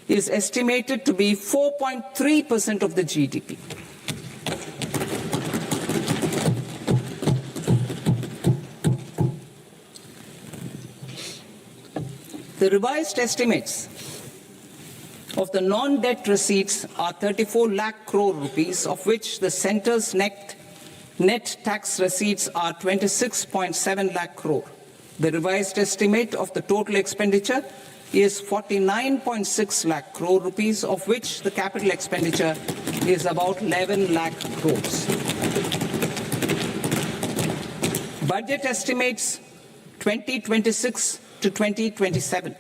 is estimated to be 4.3% of the GDP. The revised estimates of the non-debt receipts are 34 lakh crore rupees, of which the centre's net tax receipts are 26.7 lakh crore. The revised estimate of the total expenditure is 49.6 lakh crore rupees, of which the capital expenditure is about 11 lakh crores. Budget estimates 2026 to 2027.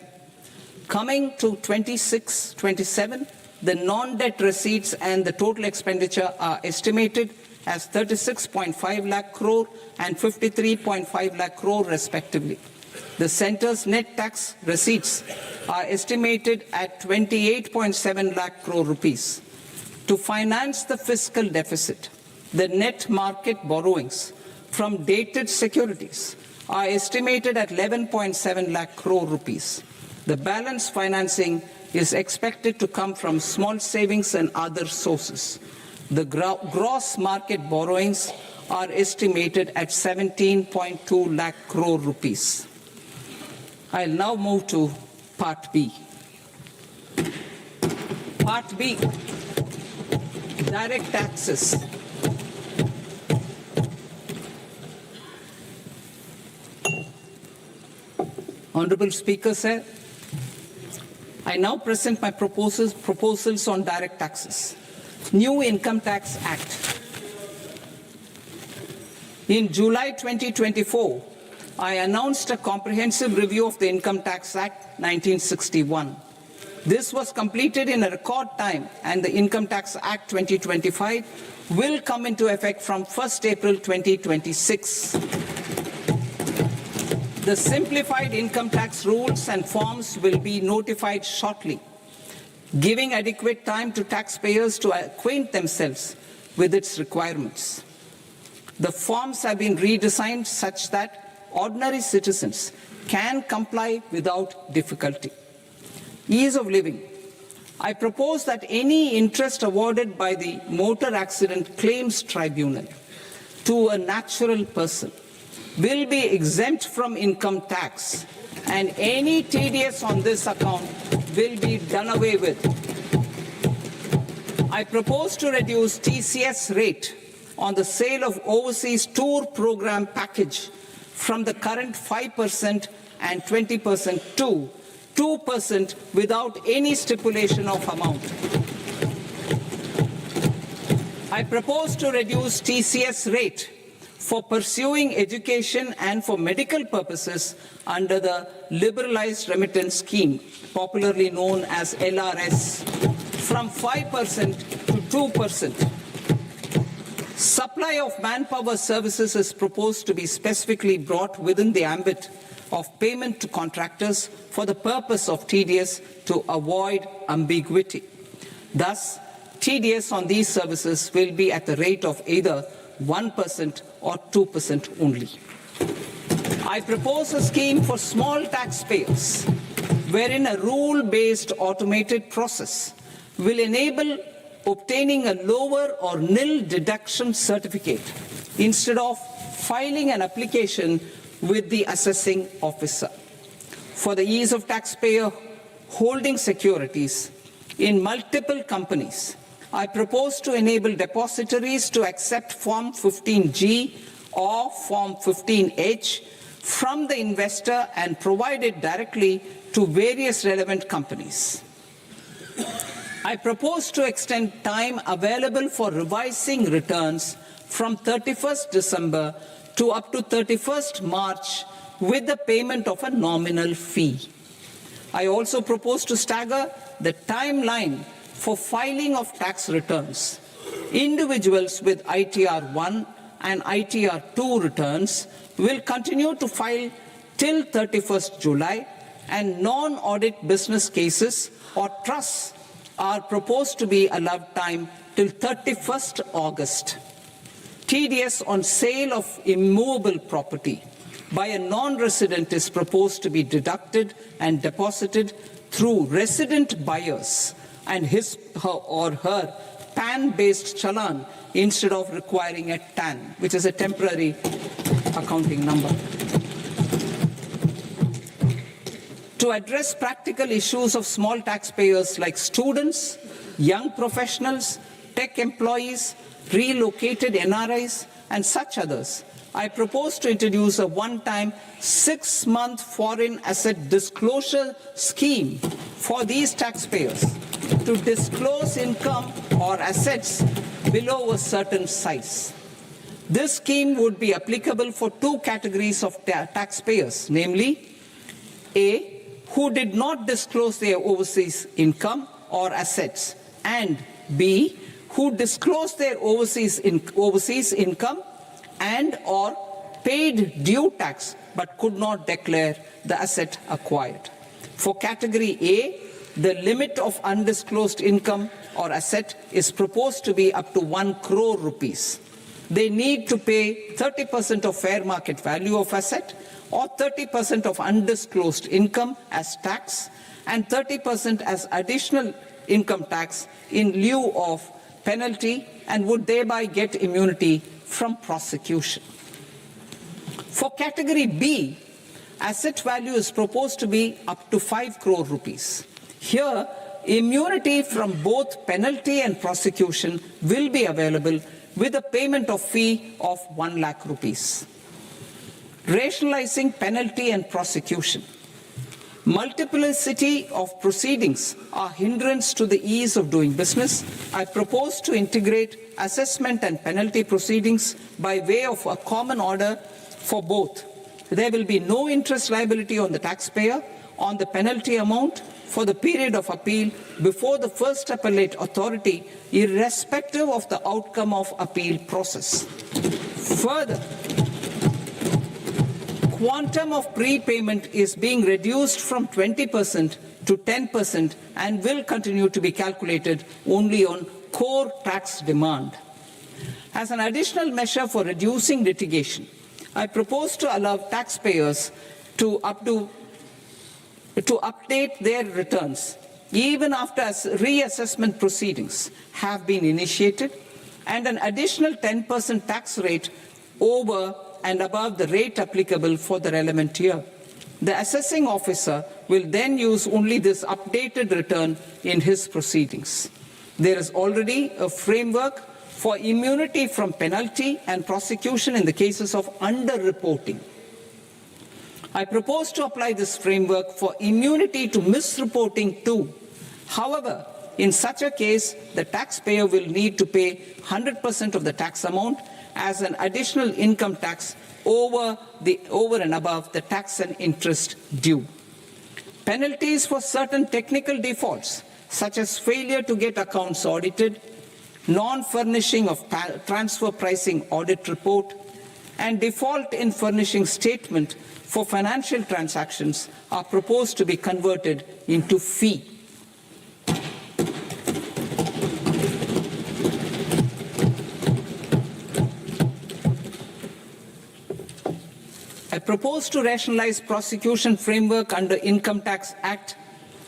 Coming to 26-27, the non-debt receipts and the total expenditure are estimated as 36.5 lakh crore and 53.5 lakh crore respectively. The centre's net tax receipts are estimated at 28.7 lakh crore rupees. To finance the fiscal deficit, the net market borrowings from dated securities are estimated at 11.7 lakh crore rupees. The balance financing is expected to come from small savings and other sources. The gross market borrowings are estimated at 17.2 lakh crore rupees. I'll now move to Part B. Part B, direct taxes. Honorable Speaker, sir, I now present my proposals on direct taxes. New Income Tax Act. In July 2024, I announced a comprehensive review of the Income Tax Act 1961. This was completed in a record time, and the Income Tax Act 2025 will come into effect from 1st April 2026. The simplified income tax rules and forms will be notified shortly, giving adequate time to taxpayers to acquaint themselves with its requirements. The forms have been redesigned such that ordinary citizens can comply without difficulty. Ease of living. I propose that any interest awarded by the Motor Accident Claims Tribunal to a natural person will be exempt from income tax, and any TDS on this account will be done away with. I propose to reduce TCS rate on the sale of overseas tour program package from the current 5% and 20% to 2% without any stipulation of amount. I propose to reduce TCS rate for pursuing education and for medical purposes under the Liberalized Remittance Scheme, popularly known as LRS, from 5% to 2%. Supply of manpower services is proposed to be specifically brought within the ambit of payment to contractors for the purpose of TDS to avoid ambiguity. Thus, TDS on these services will be at the rate of either 1% or 2% only. I propose a scheme for small taxpayers wherein a rule-based automated process will enable obtaining a lower or nil deduction certificate instead of filing an application with the assessing officer. For the ease of taxpayer holding securities in multiple companies, I propose to enable depositories to accept Form 15G or Form 15H from the investor and provide it directly to various relevant companies. I propose to extend time available for revising returns from 31st December to up to 31st March with the payment of a nominal fee. I also propose to stagger the timeline for filing of tax returns. Individuals with ITR 1 and ITR 2 returns will continue to file till 31st July, and non-audit business cases or trusts are proposed to be allowed time till 31st August. TDS on sale of immovable property by a non-resident is proposed to be deducted and deposited through resident buyers and his or her PAN-based challan instead of requiring a TAN, which is a temporary accounting number. To address practical issues of small taxpayers like students, young professionals, tech employees, relocated NRIs, and such others, I propose to introduce a one-time 6-month foreign asset disclosure scheme for these taxpayers to disclose income or assets below a certain size. This scheme would be applicable for two categories of taxpayers, namely A, who did not disclose their overseas income or assets, and B, who disclosed their overseas income and or paid due tax but could not declare the asset acquired. For category A, the limit of undisclosed income or asset is proposed to be up to 1 crore rupees. They need to pay 30% of fair market value of asset or 30% of undisclosed income as tax and 30% as additional income tax in lieu of penalty, and would thereby get immunity from prosecution. For category B, asset value is proposed to be up to 5 crore rupees. Here, immunity from both penalty and prosecution will be available with a payment of fee of 1 lakh rupees. Rationalizing penalty and prosecution. Multiplicity of proceedings are hindrance to the ease of doing business. I propose to integrate assessment and penalty proceedings by way of a common order for both. There will be no interest liability on the taxpayer on the penalty amount for the period of appeal before the first appellate authority, irrespective of the outcome of appeal process. Further, quantum of prepayment is being reduced from 20% to 10% and will continue to be calculated only on core tax demand. As an additional measure for reducing litigation, I propose to allow taxpayers to update their returns even after reassessment proceedings have been initiated, and an additional 10% tax rate over and above the rate applicable for the relevant year. The assessing officer will then use only this updated return in his proceedings. There is already a framework for immunity from penalty and prosecution in the cases of underreporting. I propose to apply this framework for immunity to misreporting too. However, in such a case, the taxpayer will need to pay 100% of the tax amount as an additional income tax over and above the tax and interest due. Penalties for certain technical defaults, such as failure to get accounts audited, non-furnishing of transfer pricing audit report, and default in furnishing statement for financial transactions are proposed to be converted into fee. I propose to rationalize prosecution framework under Income Tax Act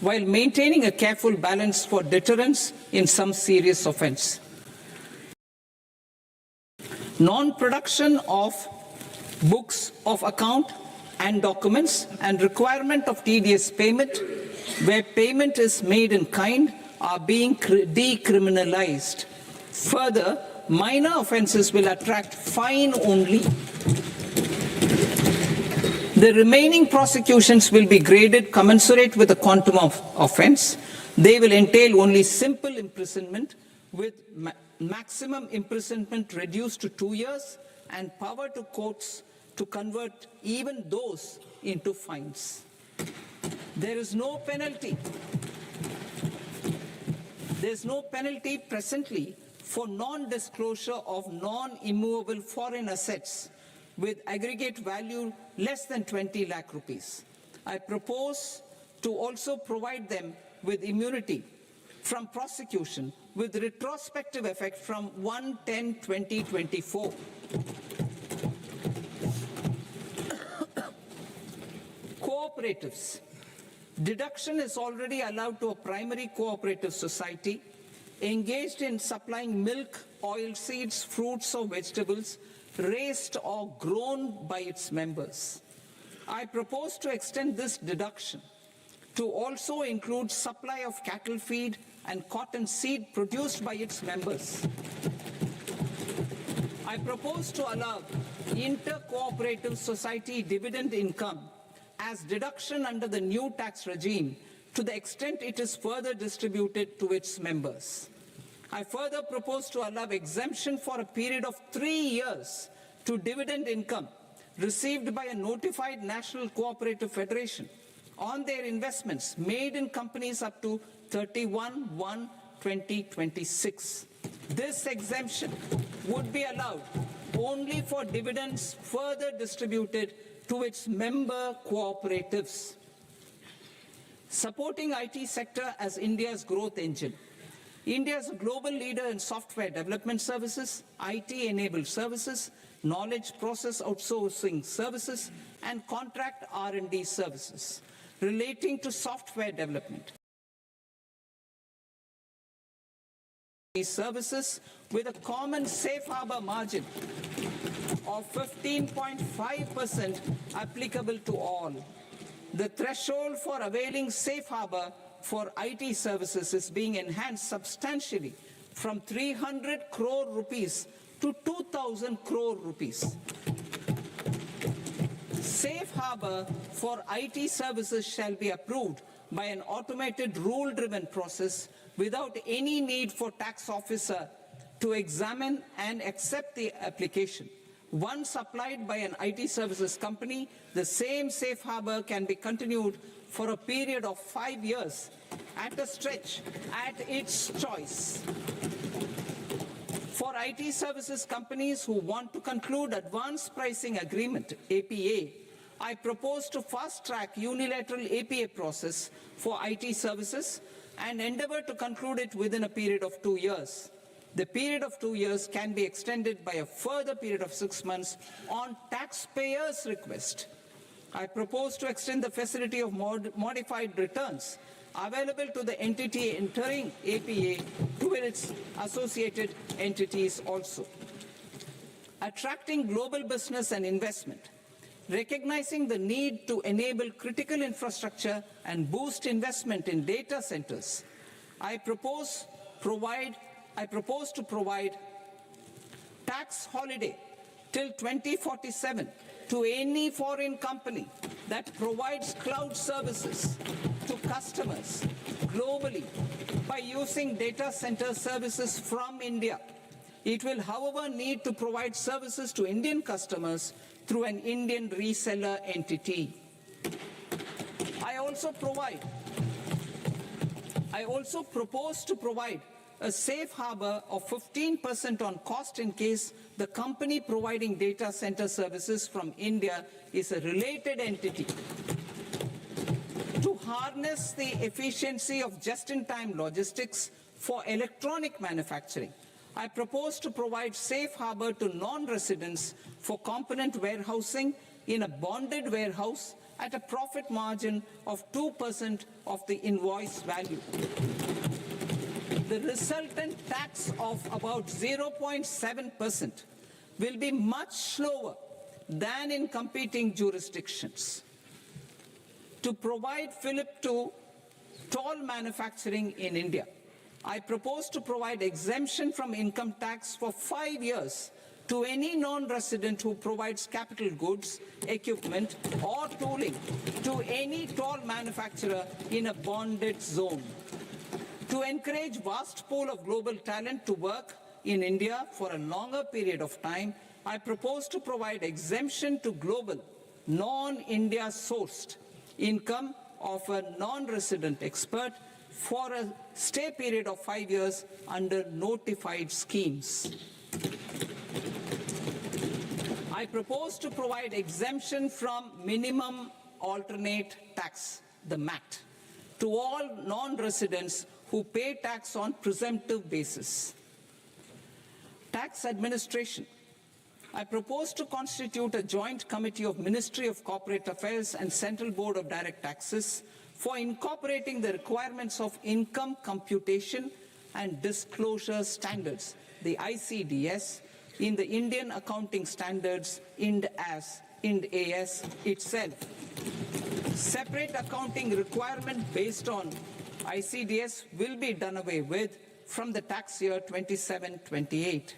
while maintaining a careful balance for deterrence in some serious offence. Non-production of books of account and documents and requirement of TDS payment where payment is made in kind are being decriminalized. Further, minor offences will attract fine only. The remaining prosecutions will be graded commensurate with the quantum of offence. They will entail only simple imprisonment with maximum imprisonment reduced to 2 years and power to courts to convert even those into fines. There is no penalty. There is no penalty presently for non-disclosure of non-immovable foreign assets with aggregate value less than 20 lakh rupees. I propose to also provide them with immunity from prosecution with retrospective effect from 1/10/2024. Cooperatives. Deduction is already allowed to a primary cooperative society engaged in supplying milk, oilseeds, fruits or vegetables raised or grown by its members. I propose to extend this deduction to also include supply of cattle feed and cotton seed produced by its members. I propose to allow inter-cooperative society dividend income as deduction under the new tax regime to the extent it is further distributed to its members. I further propose to allow exemption for a period of 3 years to dividend income received by a notified national cooperative federation on their investments made in companies up to 31/1/2026. This exemption would be allowed only for dividends further distributed to its member cooperatives. Supporting IT sector as India's growth engine. India is a global leader in software development services, IT-enabled services, knowledge process outsourcing services, and contract R&D services relating to software development. These services with a common safe harbor margin of 15.5% applicable to all. The threshold for availing safe harbor for IT services is being enhanced substantially from 300 crore rupees to 2,000 crore rupees. Safe harbor for IT services shall be approved by an automated rule-driven process without any need for tax officer to examine and accept the application. Once applied by an IT services company, the same safe harbor can be continued for a period of 5 years at a stretch at its choice. For IT services companies who want to conclude advanced pricing agreement, APA, I propose to fast-track unilateral APA process for IT services and endeavor to conclude it within a period of 2 years. The period of 2 years can be extended by a further period of 6 months on taxpayers' request. I propose to extend the facility of modified returns available to the entity entering APA to its associated entities also. Attracting global business and investment. Recognizing the need to enable critical infrastructure and boost investment in data centers, I propose to provide tax holiday till 2047 to any foreign company that provides cloud services to customers globally by using data center services from India. It will, however, need to provide services to Indian customers through an Indian reseller entity. I also propose to provide a safe harbor of 15% on cost in case the company providing data center services from India is a related entity. To harness the efficiency of just-in-time logistics for electronic manufacturing, I propose to provide safe harbor to non-residents for component warehousing in a bonded warehouse at a profit margin of 2% of the invoice value. The resultant tax of about 0.7% will be much lower than in competing jurisdictions. To provide fillip to toll manufacturing in India, I propose to provide exemption from income tax for 5 years to any non-resident who provides capital goods, equipment, or tooling to any toll manufacturer in a bonded zone. To encourage vast pool of global talent to work in India for a longer period of time, I propose to provide exemption to global, non-India sourced income of a non-resident expert for a stay period of 5 years under notified schemes. I propose to provide exemption from minimum alternate tax, the MAT, to all non-residents who pay tax on presumptive basis. Tax administration. I propose to constitute a joint committee of Ministry of Corporate Affairs and Central Board of Direct Taxes for incorporating the requirements of income computation and disclosure standards, the ICDS, in the Indian Accounting Standards, IND AS itself. Separate accounting requirement based on ICDS will be done away with from the tax year 27-28.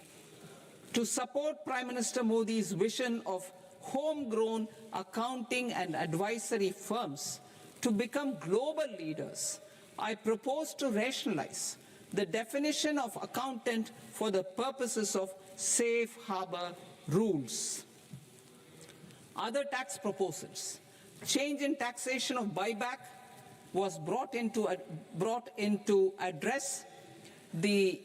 To support Prime Minister Modi's vision of homegrown accounting and advisory firms to become global leaders, I propose to rationalize the definition of accountant for the purposes of safe harbor rules. Other tax proposals. Change in taxation of buyback was brought in to address the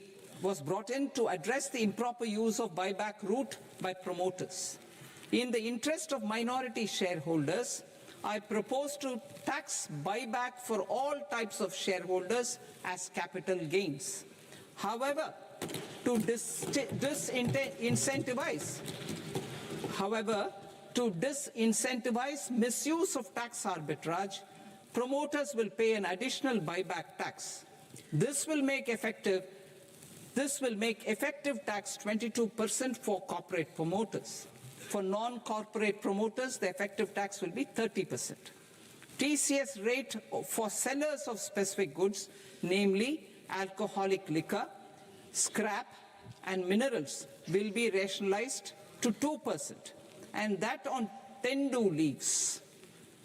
improper use of buyback route by promoters. In the interest of minority shareholders, I propose to tax buyback for all types of shareholders as capital gains. However, to disincentivize misuse of tax arbitrage, promoters will pay an additional buyback tax. This will make effective tax 22% for corporate promoters. For non-corporate promoters, the effective tax will be 30%. TCS rate for sellers of specific goods, namely alcoholic liquor, scrap, and minerals, will be rationalized to 2%, and that on tendu leaves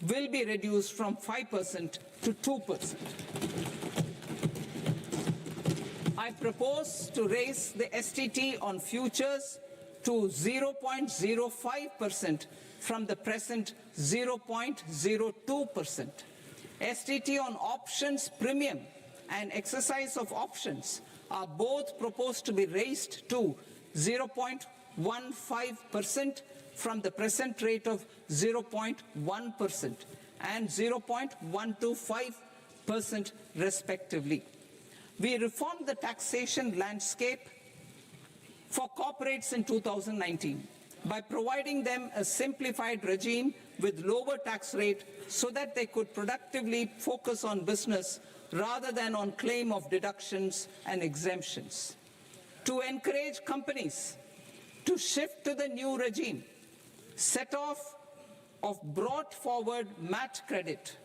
will be reduced from 5% to 2%. I propose to raise the STT on futures to 0.05% from the present 0.02%. STT on options premium and exercise of options are both proposed to be raised to 0.15% from the present rate of 0.1% and 0.125% respectively. We reformed the taxation landscape for corporates in 2019 by providing them a simplified regime with lower tax rate so that they could productively focus on business rather than on claim of deductions and exemptions. To encourage companies to shift to the new regime, set off of brought forward MAT credit,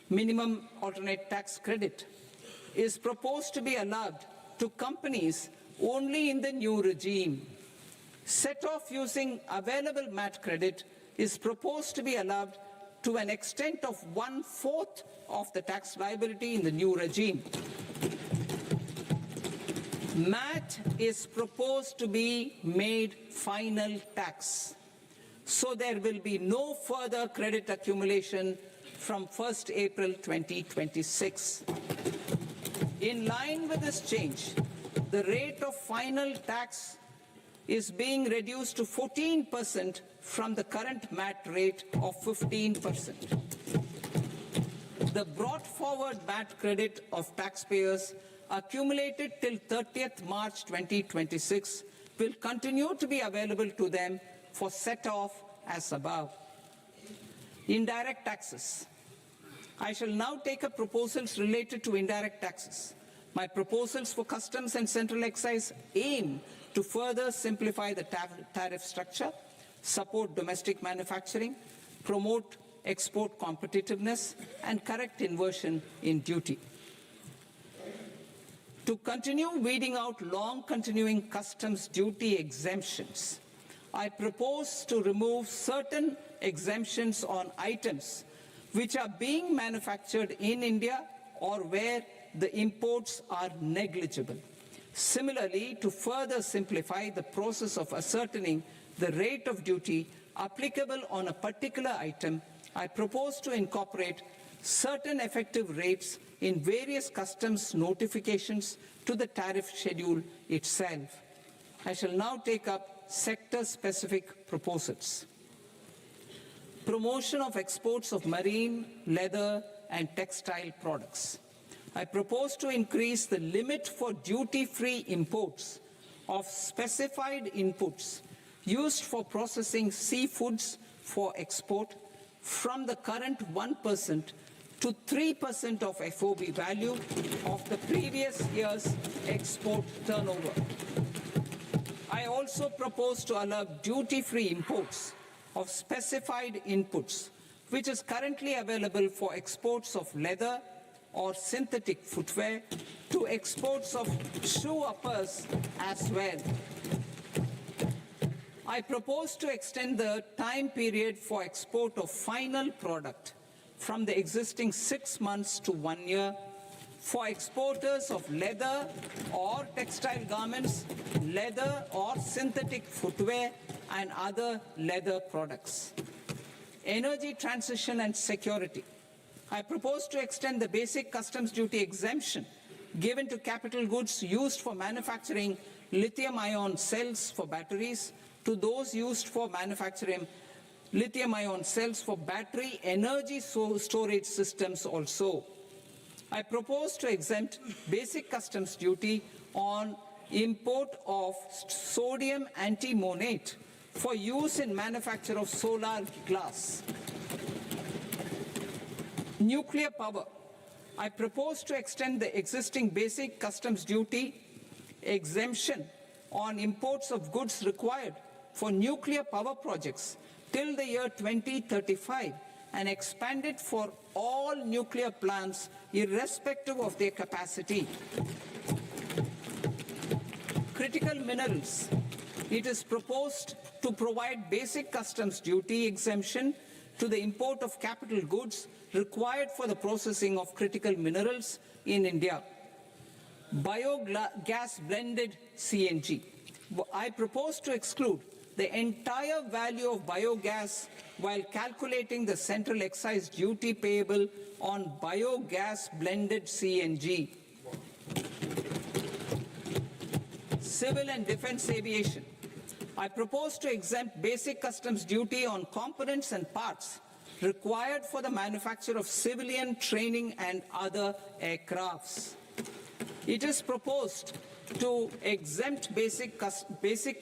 minimum alternate tax credit, is proposed to be allowed to companies only in the new regime. Set off using available MAT credit is proposed to be allowed to an extent of 1/4 of the tax liability in the new regime. MAT is proposed to be made final tax, so there will be no further credit accumulation from 1st April 2026. In line with this change, the rate of final tax is being reduced to 14% from the current MAT rate of 15%. The brought forward MAT credit of taxpayers accumulated till 30th March 2026 will continue to be available to them for set-off as above. Indirect taxes. I shall now take up proposals related to indirect taxes. My proposals for customs and central excise aim to further simplify the tariff structure, support domestic manufacturing, promote export competitiveness, and correct inversion in duty. To continue weeding out long-continuing customs duty exemptions, I propose to remove certain exemptions on items which are being manufactured in India or where the imports are negligible. Similarly, to further simplify the process of ascertaining the rate of duty applicable on a particular item, I propose to incorporate certain effective rates in various customs notifications to the tariff schedule itself. I shall now take up sector-specific proposals. Promotion of exports of marine, leather, and textile products. I propose to increase the limit for duty-free imports of specified inputs used for processing seafoods for export from the current 1% to 3% of FOB value of the previous year's export turnover. I also propose to allow duty-free imports of specified inputs, which is currently available for exports of leather or synthetic footwear, to exports of shoe uppers as well. I propose to extend the time period for export of final product from the existing 6 months to 1 year for exporters of leather or textile garments, leather or synthetic footwear, and other leather products. Energy transition and security. I propose to extend the basic customs duty exemption given to capital goods used for manufacturing lithium-ion cells for batteries to those used for manufacturing lithium-ion cells for battery energy storage systems also. I propose to exempt basic customs duty on import of sodium antimonate for use in manufacture of solar glass. Nuclear power. I propose to extend the existing basic customs duty exemption on imports of goods required for nuclear power projects till the year 2035 and expand it for all nuclear plants irrespective of their capacity. Critical minerals. It is proposed to provide basic customs duty exemption to the import of capital goods required for the processing of critical minerals in India. Biogas blended CNG. I propose to exclude the entire value of biogas while calculating the central excise duty payable on biogas blended CNG. Civil and defense aviation. I propose to exempt basic customs duty on components and parts required for the manufacture of civilian training and other aircrafts. It is proposed to exempt basic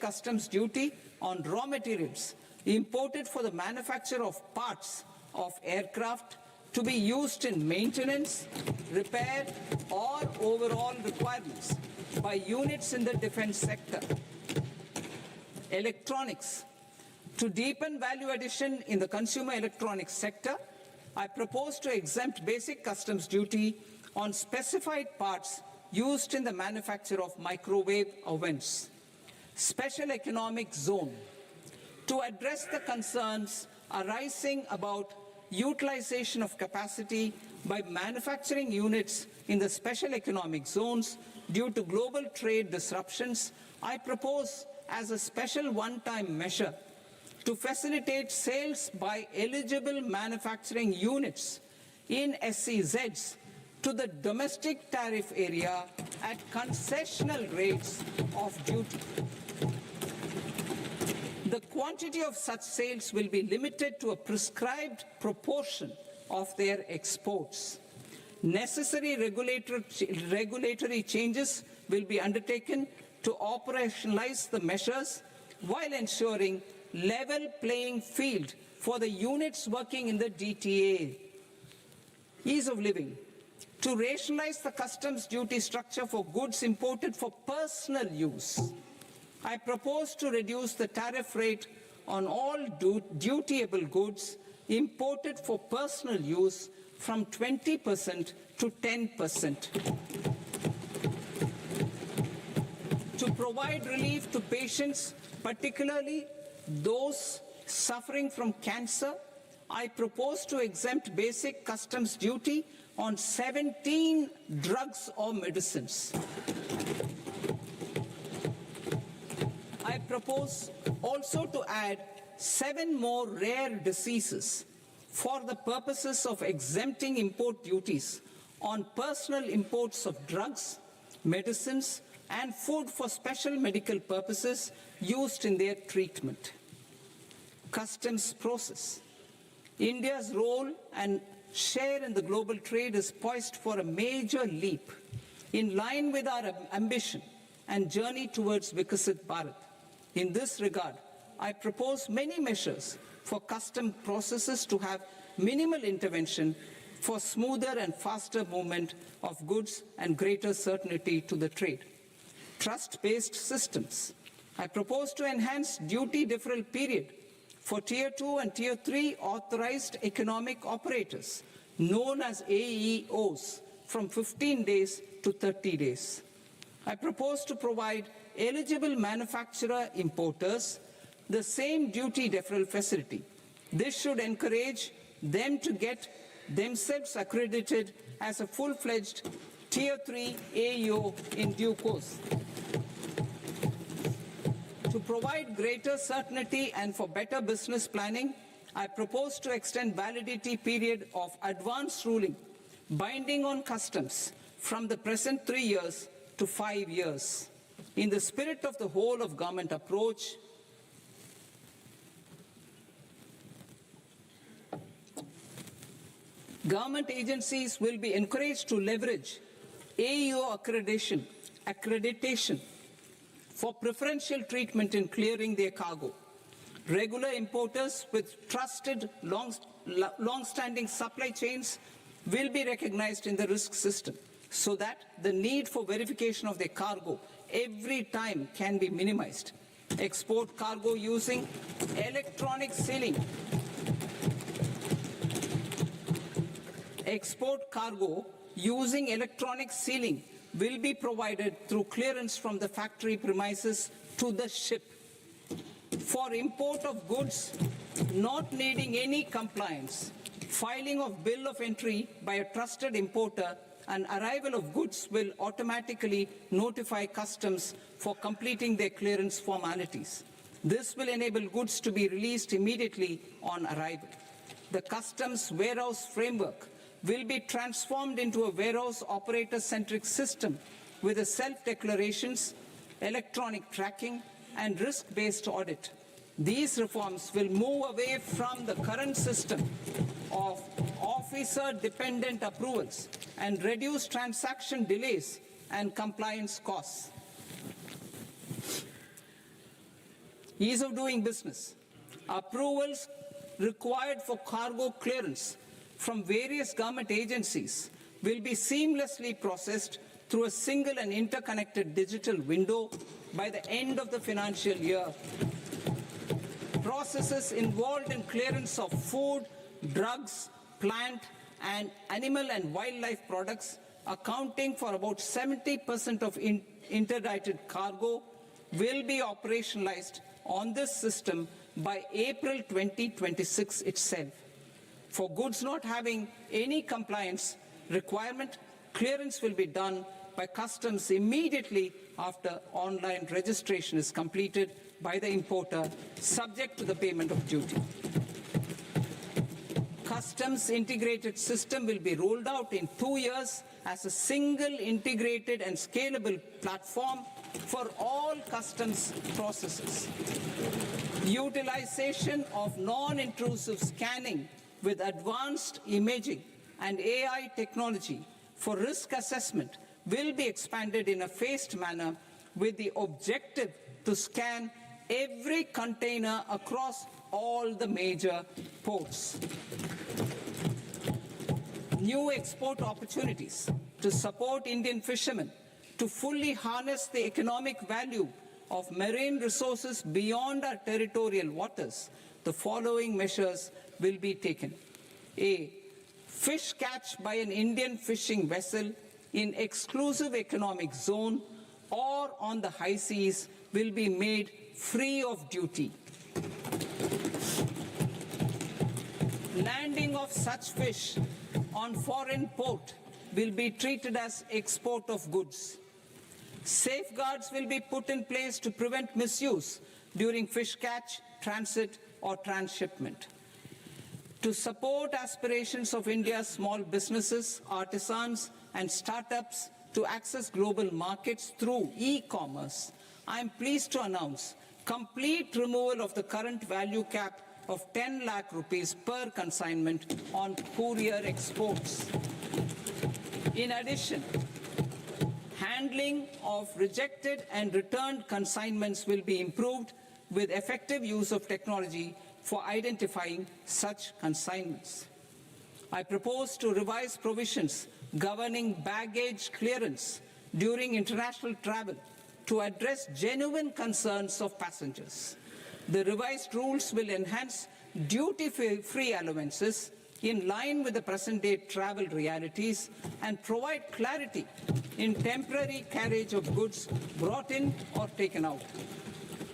customs duty on raw materials imported for the manufacture of parts of aircraft to be used in maintenance, repair, or overall requirements by units in the defense sector. Electronics. To deepen value addition in the consumer electronics sector, I propose to exempt basic customs duty on specified parts used in the manufacture of microwave ovens. Special economic zone. To address the concerns arising about utilization of capacity by manufacturing units in the special economic zones due to global trade disruptions, I propose as a special one-time measure to facilitate sales by eligible manufacturing units in SEZs to the domestic tariff area at concessional rates of duty. The quantity of such sales will be limited to a prescribed proportion of their exports. Necessary regulatory changes will be undertaken to operationalize the measures while ensuring level playing field for the units working in the DTA. Ease of living. To rationalize the customs duty structure for goods imported for personal use, I propose to reduce the tariff rate on all dutiable goods imported for personal use from 20% to 10%. To provide relief to patients, particularly those suffering from cancer, I propose to exempt basic customs duty on 17 drugs or medicines. I propose also to add 7 more rare diseases for the purposes of exempting import duties on personal imports of drugs, medicines, and food for special medical purposes used in their treatment. Customs process. India's role and share in the global trade is poised for a major leap in line with our ambition and journey towards Viksit Bharat. In this regard, I propose many measures for custom processes to have minimal intervention for smoother and faster movement of goods and greater certainty to the trade. Trust-based systems. I propose to enhance duty deferral period for Tier 2 and Tier 3 authorized economic operators, known as AEOs, from 15 days to 30 days. I propose to provide eligible manufacturer importers the same duty deferral facility. This should encourage them to get themselves accredited as a full-fledged Tier 3 AEO in due course. To provide greater certainty and for better business planning, I propose to extend validity period of advance ruling binding on customs from the present 3 years to 5 years. In the spirit of the whole of government approach, government agencies will be encouraged to leverage AEO accreditation for preferential treatment in clearing their cargo. Regular importers with trusted, long-standing supply chains will be recognized in the risk system so that the need for verification of their cargo every time can be minimized. Export cargo using electronic sealing. Export cargo using electronic sealing will be provided through clearance from the factory premises to the ship. For import of goods not needing any compliance, filing of bill of entry by a trusted importer and arrival of goods will automatically notify customs for completing their clearance formalities. This will enable goods to be released immediately on arrival. The customs warehouse framework will be transformed into a warehouse operator-centric system with a self-declarations, electronic tracking, and risk-based audit. These reforms will move away from the current system of officer-dependent approvals and reduce transaction delays and compliance costs. Ease of doing business. Approvals required for cargo clearance from various government agencies will be seamlessly processed through a single and interconnected digital window by the end of the financial year. Processes involved in clearance of food, drugs, plant, and animal and wildlife products, accounting for about 70% of interdicted cargo, will be operationalized on this system by April 2026 itself. For goods not having any compliance requirement, clearance will be done by customs immediately after online registration is completed by the importer, subject to the payment of duty. customs integrated system will be rolled out in 2 years as a single integrated and scalable platform for all customs processes. Utilization of non-intrusive scanning with advanced imaging and AI technology for risk assessment will be expanded in a phased manner with the objective to scan every container across all the major ports. New export opportunities to support Indian fishermen to fully harness the economic value of marine resources beyond our territorial waters. The following measures will be taken. A. Fish catch by an Indian fishing vessel in exclusive economic zone or on the high seas will be made free of duty. Landing of such fish on foreign port will be treated as export of goods. Safeguards will be put in place to prevent misuse during fish catch, transit, or transshipment. To support aspirations of India's small businesses, artisans, and startups to access global markets through e-commerce, I am pleased to announce complete removal of the current value cap of 10 lakh rupees per consignment on courier exports. In addition, handling of rejected and returned consignments will be improved with effective use of technology for identifying such consignments. I propose to revise provisions governing baggage clearance during international travel to address genuine concerns of passengers. The revised rules will enhance duty-free allowances in line with the present-day travel realities and provide clarity in temporary carriage of goods brought in or taken out.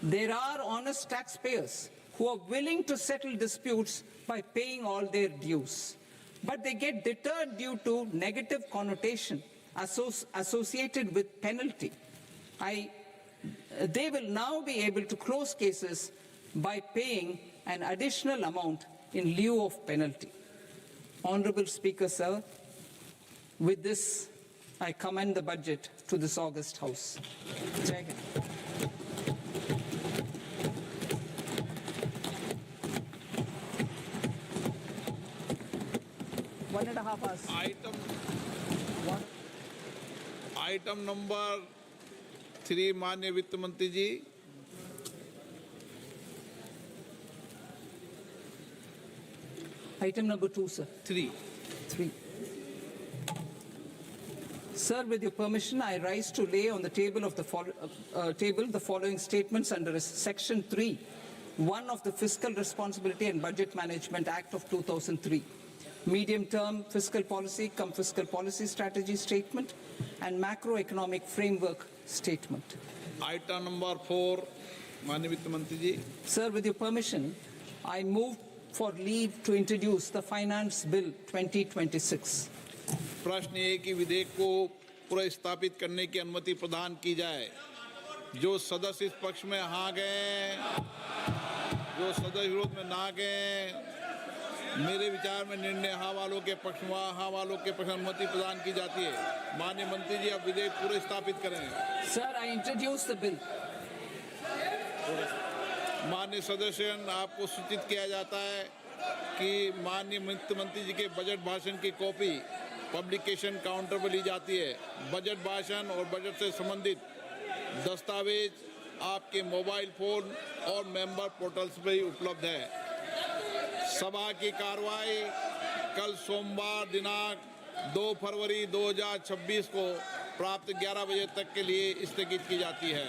There are honest taxpayers who are willing to settle disputes by paying all their dues, but they get deterred due to negative connotation associated with penalty. They will now be able to close cases by paying an additional amount in lieu of penalty. Honorable Speaker, sir, with this, I commend the budget to this august House. Jai Hind. One and a half hours. Item number 3 माननीय वित्त मंत्री जी। Item number 2, sir. 3. Sir, with your permission, I rise to lay on the table of the following statements under Section 3, 1 of the Fiscal Responsibility and Budget Management Act of 2003. Medium-term fiscal policy cum fiscal policy strategy statement and macroeconomic framework statement. Item number 4 माननीय वित्त मंत्री जी। Sir, with your permission, I move for leave to introduce the Finance Bill 2026. प्रश्न ये कि विधेयक को पुनर्स्थापित करने की अनुमति प्रदान की जाए। जो सदस्य इस पक्ष में हाँ गए, जो सदस्य विरोध में ना गए, मेरे विचार में निर्णय हाँ वालों के पक्ष में हाँ वालों के पक्ष में अनुमति प्रदान की जाती है। माननीय मंत्री जी, अब विधेयक पूरे स्थापित करें। Sir, I introduce the bill. माननीय सदस्य, आपको सूचित किया जाता है कि माननीय वित्त मंत्री जी के बजट भाषण की कॉपी पब्लिकेशन काउंटर पर ली जाती है। बजट भाषण और बजट से संबंधित दस्तावेज आपके मोबाइल फोन और मेंबर पोर्टल्स पर ही उपलब्ध है। सभा की कार्रवाई कल सोमवार दिनांक 2 फरवरी 2026 को प्राप्त 11 बजे तक के लिए स्थगित की जाती है।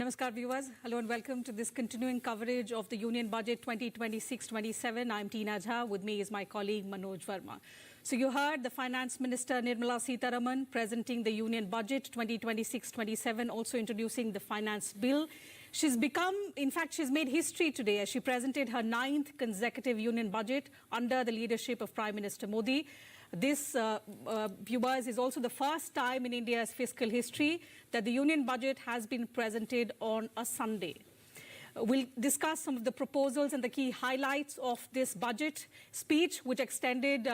Namaskar viewers, hello and welcome to this continuing coverage of the Union Budget 2026-27. I'm Tina Jha, with me is my colleague Manoj Verma. So you heard the Finance Minister Nirmala Sitharaman presenting the Union Budget 2026-27, also introducing the Finance Bill. She's made history today as she presented her 9th consecutive Union Budget under the leadership of Prime Minister Modi. This, viewers, is also the first time in India's fiscal history that the Union Budget has been presented on a Sunday. We'll discuss some of the proposals and the key highlights of this budget speech, which extended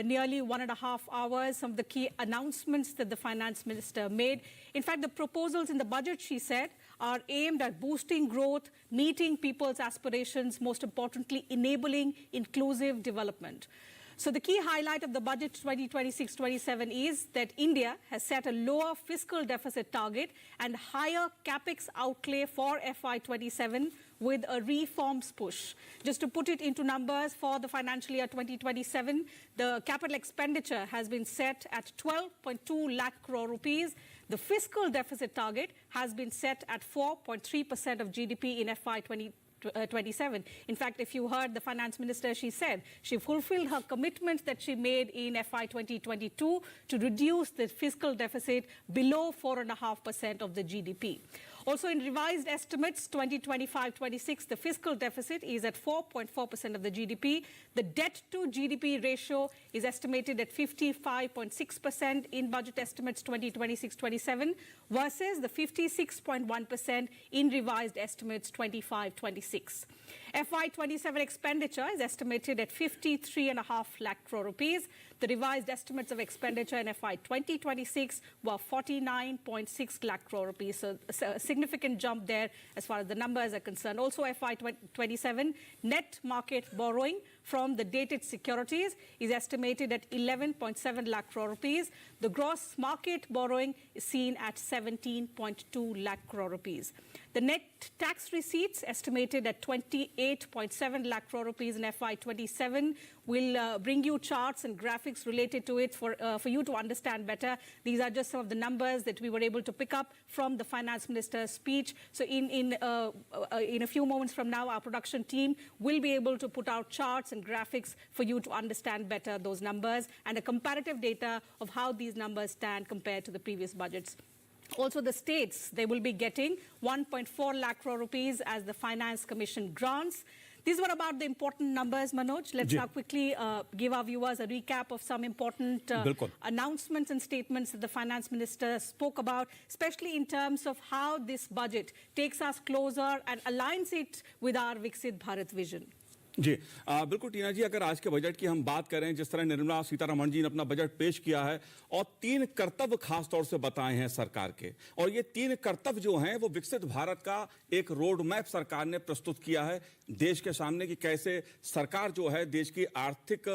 nearly 1.5 hours, some of the key announcements that the Finance Minister made. In fact, the proposals in the budget, she said, are aimed at boosting growth, meeting people's aspirations, most importantly, enabling inclusive development. So the key highlight of the budget 2026-27 is that India has set a lower fiscal deficit target and higher capex outlay for FY27 with a reforms push. Just to put it into numbers, for the financial year 2027, the capital expenditure has been set at 12.2 lakh crore rupees. The fiscal deficit target has been set at 4.3% of GDP in FY27. In fact, if you heard the Finance Minister, she said she fulfilled her commitment that she made in FY 2022 to reduce the fiscal deficit below 4.5% of the GDP. Also, in revised estimates, 2025-26, the fiscal deficit is at 4.4% of the GDP. The debt-to-GDP ratio is estimated at 55.6% in budget estimates 2026-27 versus the 56.1% in revised estimates 25-26. FY27 expenditure is estimated at 53.5 lakh crore rupees. The revised estimates of expenditure in FY 2026 were 49.6 lakh crore rupees. So a significant jump there as far as the numbers are concerned. Also, FY 27 net market borrowing from the dated securities is estimated at 11.7 lakh crore rupees. The gross market borrowing is seen at 17.2 lakh crore rupees. The net tax receipts estimated at 28.7 lakh crore rupees in FY27. We'll bring you charts and graphics related to it for you to understand better. These are just some of the numbers that we were able to pick up from the Finance Minister's speech. So in a few moments from now, our production team will be able to put out charts and graphics for you to understand better those numbers and a comparative data of how these numbers stand compared to the previous budgets. Also, the states, they will be getting 1.4 lakh crore rupees as the Finance Commission grants. These were about the important numbers, Manoj. Let's now quickly give our viewers a recap of some important announcements and statements that the Finance Minister spoke about, especially in terms of how this budget takes us closer and aligns it with our Viksit Bharat vision. जी बिल्कुल टीना जी, अगर आज के budget की हम बात करें, जिस तरह निर्मला सीतारमण जी ने अपना बजट पेश किया है और 3 कर्तव्य खास तौर से बताए हैं सरकार के, और ये 3 कर्तव्य जो हैं वो विकसित भारत का एक रोड मैप सरकार ने प्रस्तुत किया है देश के सामने कि कैसे सरकार जो है देश की आर्थिक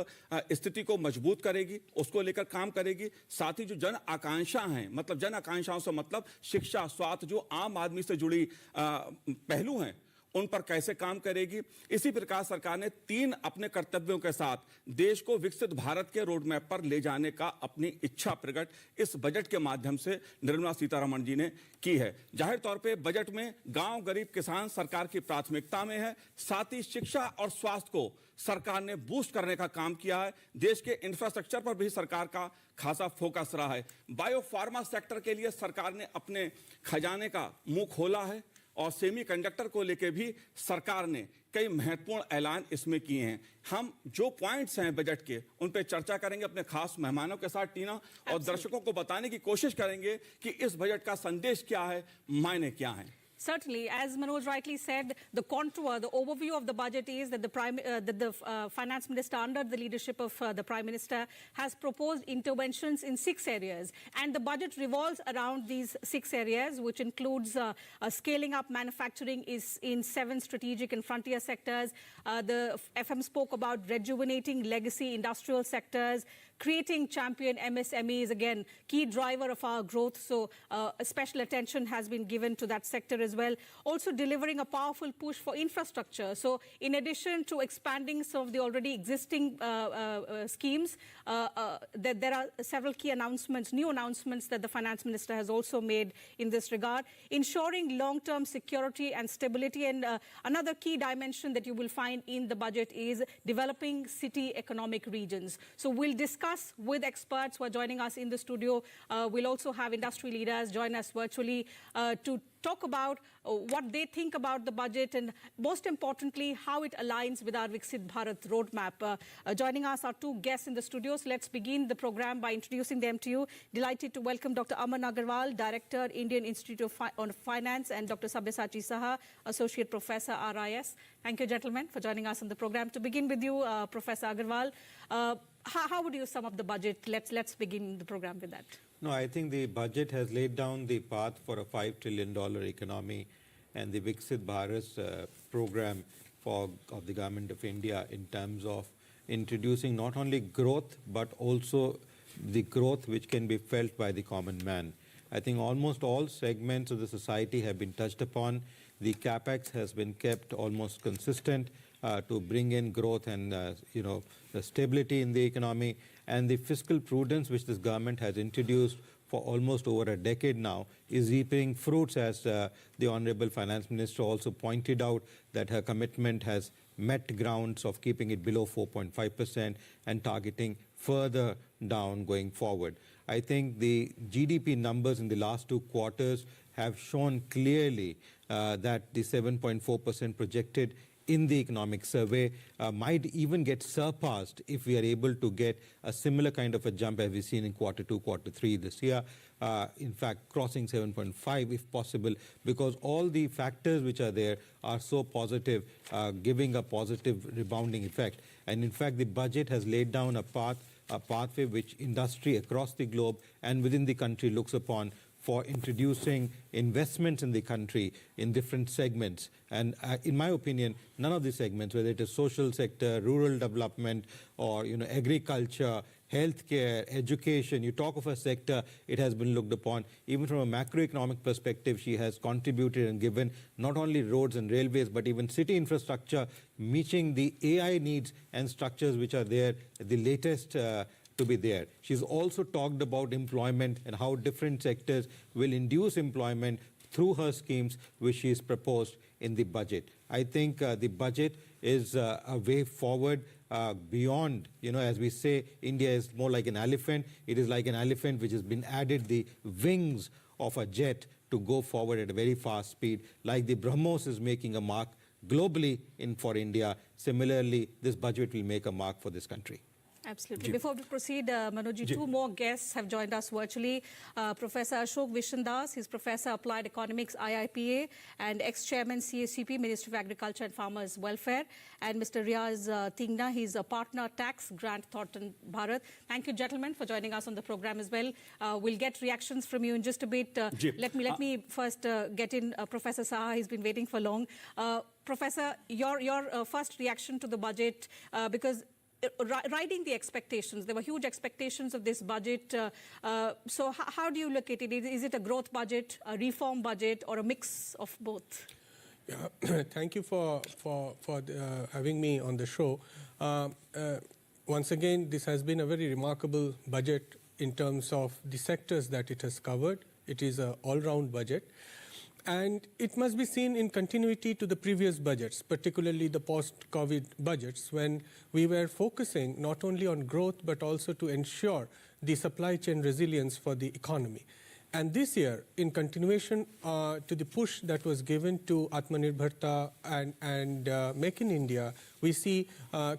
स्थिति को मजबूत करेगी, उसको लेकर काम करेगी। साथ ही जो जन आकांक्षा हैं, मतलब जन आकांक्षाओं से मतलब शिक्षा, स्वास्थ्य, जो आम आदमी से जुड़ी पहलू हैं, उन पर कैसे काम करेगी। इसी प्रकार सरकार ने 3 अपने कर्तव्यों के साथ देश को विकसित भारत के रोड मैप पर ले जाने का अपनी इच्छा प्रकट इस बजट के माध्यम से निर्मला सीतारमण जी ने की है। जाहिर तौर पे बजट में गांव, गरीब, किसान सरकार की प्राथमिकता में है। साथ ही शिक्षा और स्वास्थ्य को सरकार ने बूस्ट करने का काम किया है। देश के इंफ्रास्ट्रक्चर पर भी सरकार का खासा फोकस रहा है। बायो फार्मा सेक्टर के लिए सरकार ने अपने खजाने का मुंह खोला है और सेमीकंडक्टर को लेकर भी सरकार ने कई महत्वपूर्ण ऐलान इसमें किए हैं। हम जो पॉइंट्स हैं बजट के, उन पे चर्चा करेंगे अपने खास मेहमानों के साथ टीना, और दर्शकों को बताने की कोशिश करेंगे कि इस बजट का संदेश क्या है, मायने क्या हैं। Certainly, as Manoj rightly said, the contour, the overview of the budget is that the Finance Minister, under the leadership of the Prime Minister, has proposed interventions in 6 areas. And the budget revolves around these 6 areas, which includes scaling up manufacturing is in 7 strategic and frontier sectors. The FM spoke about rejuvenating legacy industrial sectors, creating champion MSMEs, again, key driver of our growth. So special attention has been given to that sector as well. Also delivering a powerful push for infrastructure. So in addition to expanding some of the already existing schemes, there are several key announcements, new announcements that the finance minister has also made in this regard. Ensuring long-term security and stability. And another key dimension that you will find in the budget is developing city economic regions. So we'll discuss with experts who are joining us in the studio. We'll also have industry leaders join us virtually to talk about what they think about the budget and, most importantly, how it aligns with our Viksit Bharat roadmap. Joining us are two guests in the studios. Let's begin the program by introducing them to you. Delighted to welcome Dr. Aman Agarwal, Director, Indian Institute of Finance, and Dr. Sabyasachi Saha, Associate Professor, RIS. Thank you, gentlemen, for joining us on the program. To begin with you, Professor Agarwal, how would you sum up the budget? Let's begin the program with that. No, I think the budget has laid down the path for a $5 trillion economy, and the Viksit Bharat program of the Government of India in terms of introducing not only growth, but also the growth which can be felt by the common man. I think almost all segments of the society have been touched upon. The capex has been kept almost consistent to bring in growth and the stability in the economy, and the fiscal prudence which this government has introduced for almost over a decade now is reaping fruits, as the Honorable Finance Minister also pointed out that her commitment has met grounds of keeping it below 4.5% and targeting further down going forward. I think the GDP numbers in the last 2 quarters have shown clearly that the 7.4% projected in the economic survey might even get surpassed if we are able to get a similar kind of a jump as we've seen in Q2, Q3 this year. In fact, crossing 7.5 if possible, because all the factors which are there are so positive, giving a positive rebounding effect. And in fact, the budget has laid down a pathway which industry across the globe and within the country looks upon for introducing investments in the country in different segments. And in my opinion, none of the segments, whether it is social sector, rural development, or agriculture, healthcare, education, you talk of a sector, it has been looked upon. Even from a macroeconomic perspective, she has contributed and given not only roads and railways, but even city infrastructure, meeting the AI needs and structures which are there, the latest to be there. She's also talked about employment and how different sectors will induce employment through her schemes which she's proposed in the budget. I think the budget is a way forward beyond, as we say, India is more like an elephant. It is like an elephant which has been added the wings of a jet to go forward at a very fast speed. Like the BrahMos is making a mark globally for India, similarly, this budget will make a mark for this country. Absolutely. Before we proceed, Manoj, two more guests have joined us virtually. Professor Ashok Vishandas, he's Professor Applied Economics, IIPA, and ex-chairman CACP, Ministry of Agriculture and Farmers Welfare. And Mr. Riaz Tingna, he's a partner tax, Grant Thornton Bharat. Thank you, gentlemen, for joining us on the program as well. We'll get reactions from you in just a bit. Let me first get in Professor Saha. He's been waiting for long. Professor, your first reaction to the budget, because riding the expectations, there were huge expectations of this budget. So how do you look at it? Is it a growth budget, a reform budget, or a mix of both? Yeah, thank you for having me on the show. Once again, this has been a very remarkable budget in terms of the sectors that it has covered. It is an all-round budget. And it must be seen in continuity to the previous budgets, particularly the post-COVID budgets, when we were focusing not only on growth, but also to ensure the supply chain resilience for the economy. And this year, in continuation to the push that was given to Atmanirbharta and Make in India, we see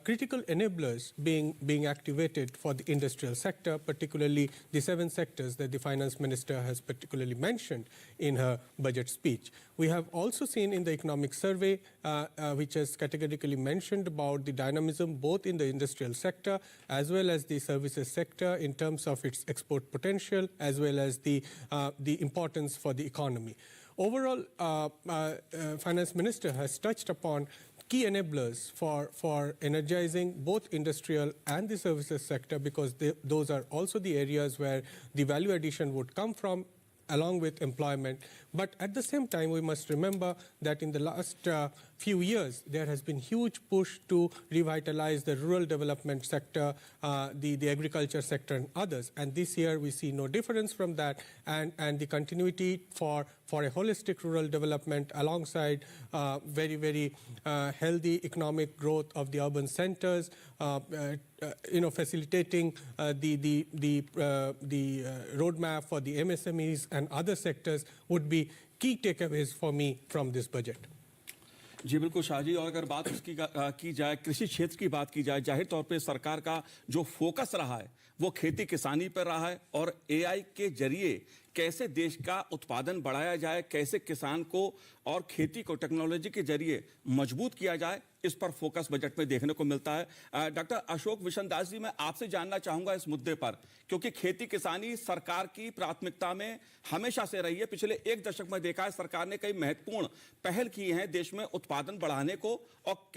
critical enablers being activated for the industrial sector, particularly the 7 sectors that the finance minister has particularly mentioned in her budget speech. We have also seen in the economic survey, which has categorically mentioned about the dynamism both in the industrial sector as well as the services sector in terms of its export potential as well as the importance for the economy. Overall, finance minister has touched upon key enablers for energizing both industrial and the services sector, because those are also the areas where the value addition would come from, along with employment. But at the same time, we must remember that in the last few years, there has been huge push to revitalize the rural development sector, the agriculture sector and others. And this year, we see no difference from that. And the continuity for a holistic rural development alongside very, very healthy economic growth of the urban centers, facilitating the roadmap for the MSMEs and other sectors would be key takeaways for me from this budget. जी बिल्कुल शाहजी, और अगर बात उसकी की जाए, कृषि क्षेत्र की बात की जाए, जाहिर तौर पे सरकार का जो फोकस रहा है वो खेती किसानी पर रहा है, और एआई के जरिए कैसे देश का उत्पादन बढ़ाया जाए, कैसे किसान को और खेती को टेक्नोलॉजी के जरिए मजबूत किया जाए, इस पर फोकस बजट में देखने को मिलता है। डॉक्टर अशोक विशनदास जी, मैं आपसे जानना चाहूंगा इस मुद्दे पर, क्योंकि खेती किसानी सरकार की प्राथमिकता में हमेशा से रही है। पिछले एक दशक में देखा है सरकार ने कई महत्वपूर्ण पहल की हैं देश में उत्पादन बढ़ाने को और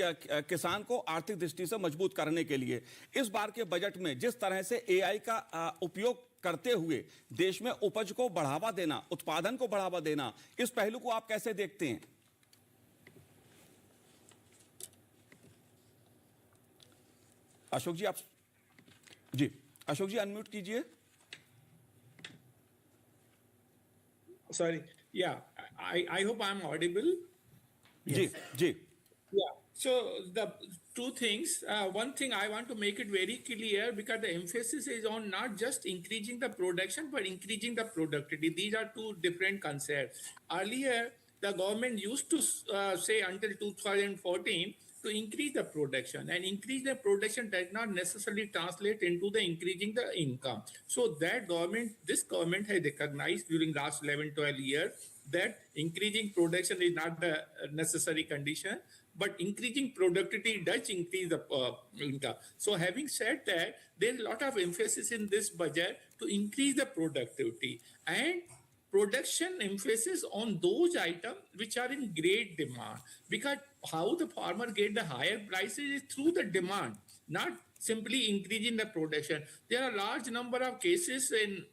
किसान को आर्थिक दृष्टि से मजबूत करने के लिए। इस बार के बजट में जिस तरह से एआई का उपयोग करते हुए देश में उपज को बढ़ावा देना, उत्पादन को बढ़ावा देना, इस पहलू को आप कैसे देखते हैं? अशोक जी, आप जी, अशोक जी अनम्यूट कीजिए। Sorry. Yeah, I hope I'm audible. जी जी। Yeah. So the two things. One thing I want to make it very clear, because the emphasis is on not just increasing the production but increasing the productivity. These are two different concepts. Earlier, the government used to say until 2014 to increase the production, and increase the production does not necessarily translate into the increasing the income. So that this government has recognized during last 11-12 years that increasing production is not the necessary condition, but increasing productivity does increase the income. So having said that, there's a lot of emphasis in this budget to increase the productivity and production emphasis on those items which are in great demand, because how the farmer get the higher prices is through the demand, not simply increasing the production. There are a large number of cases in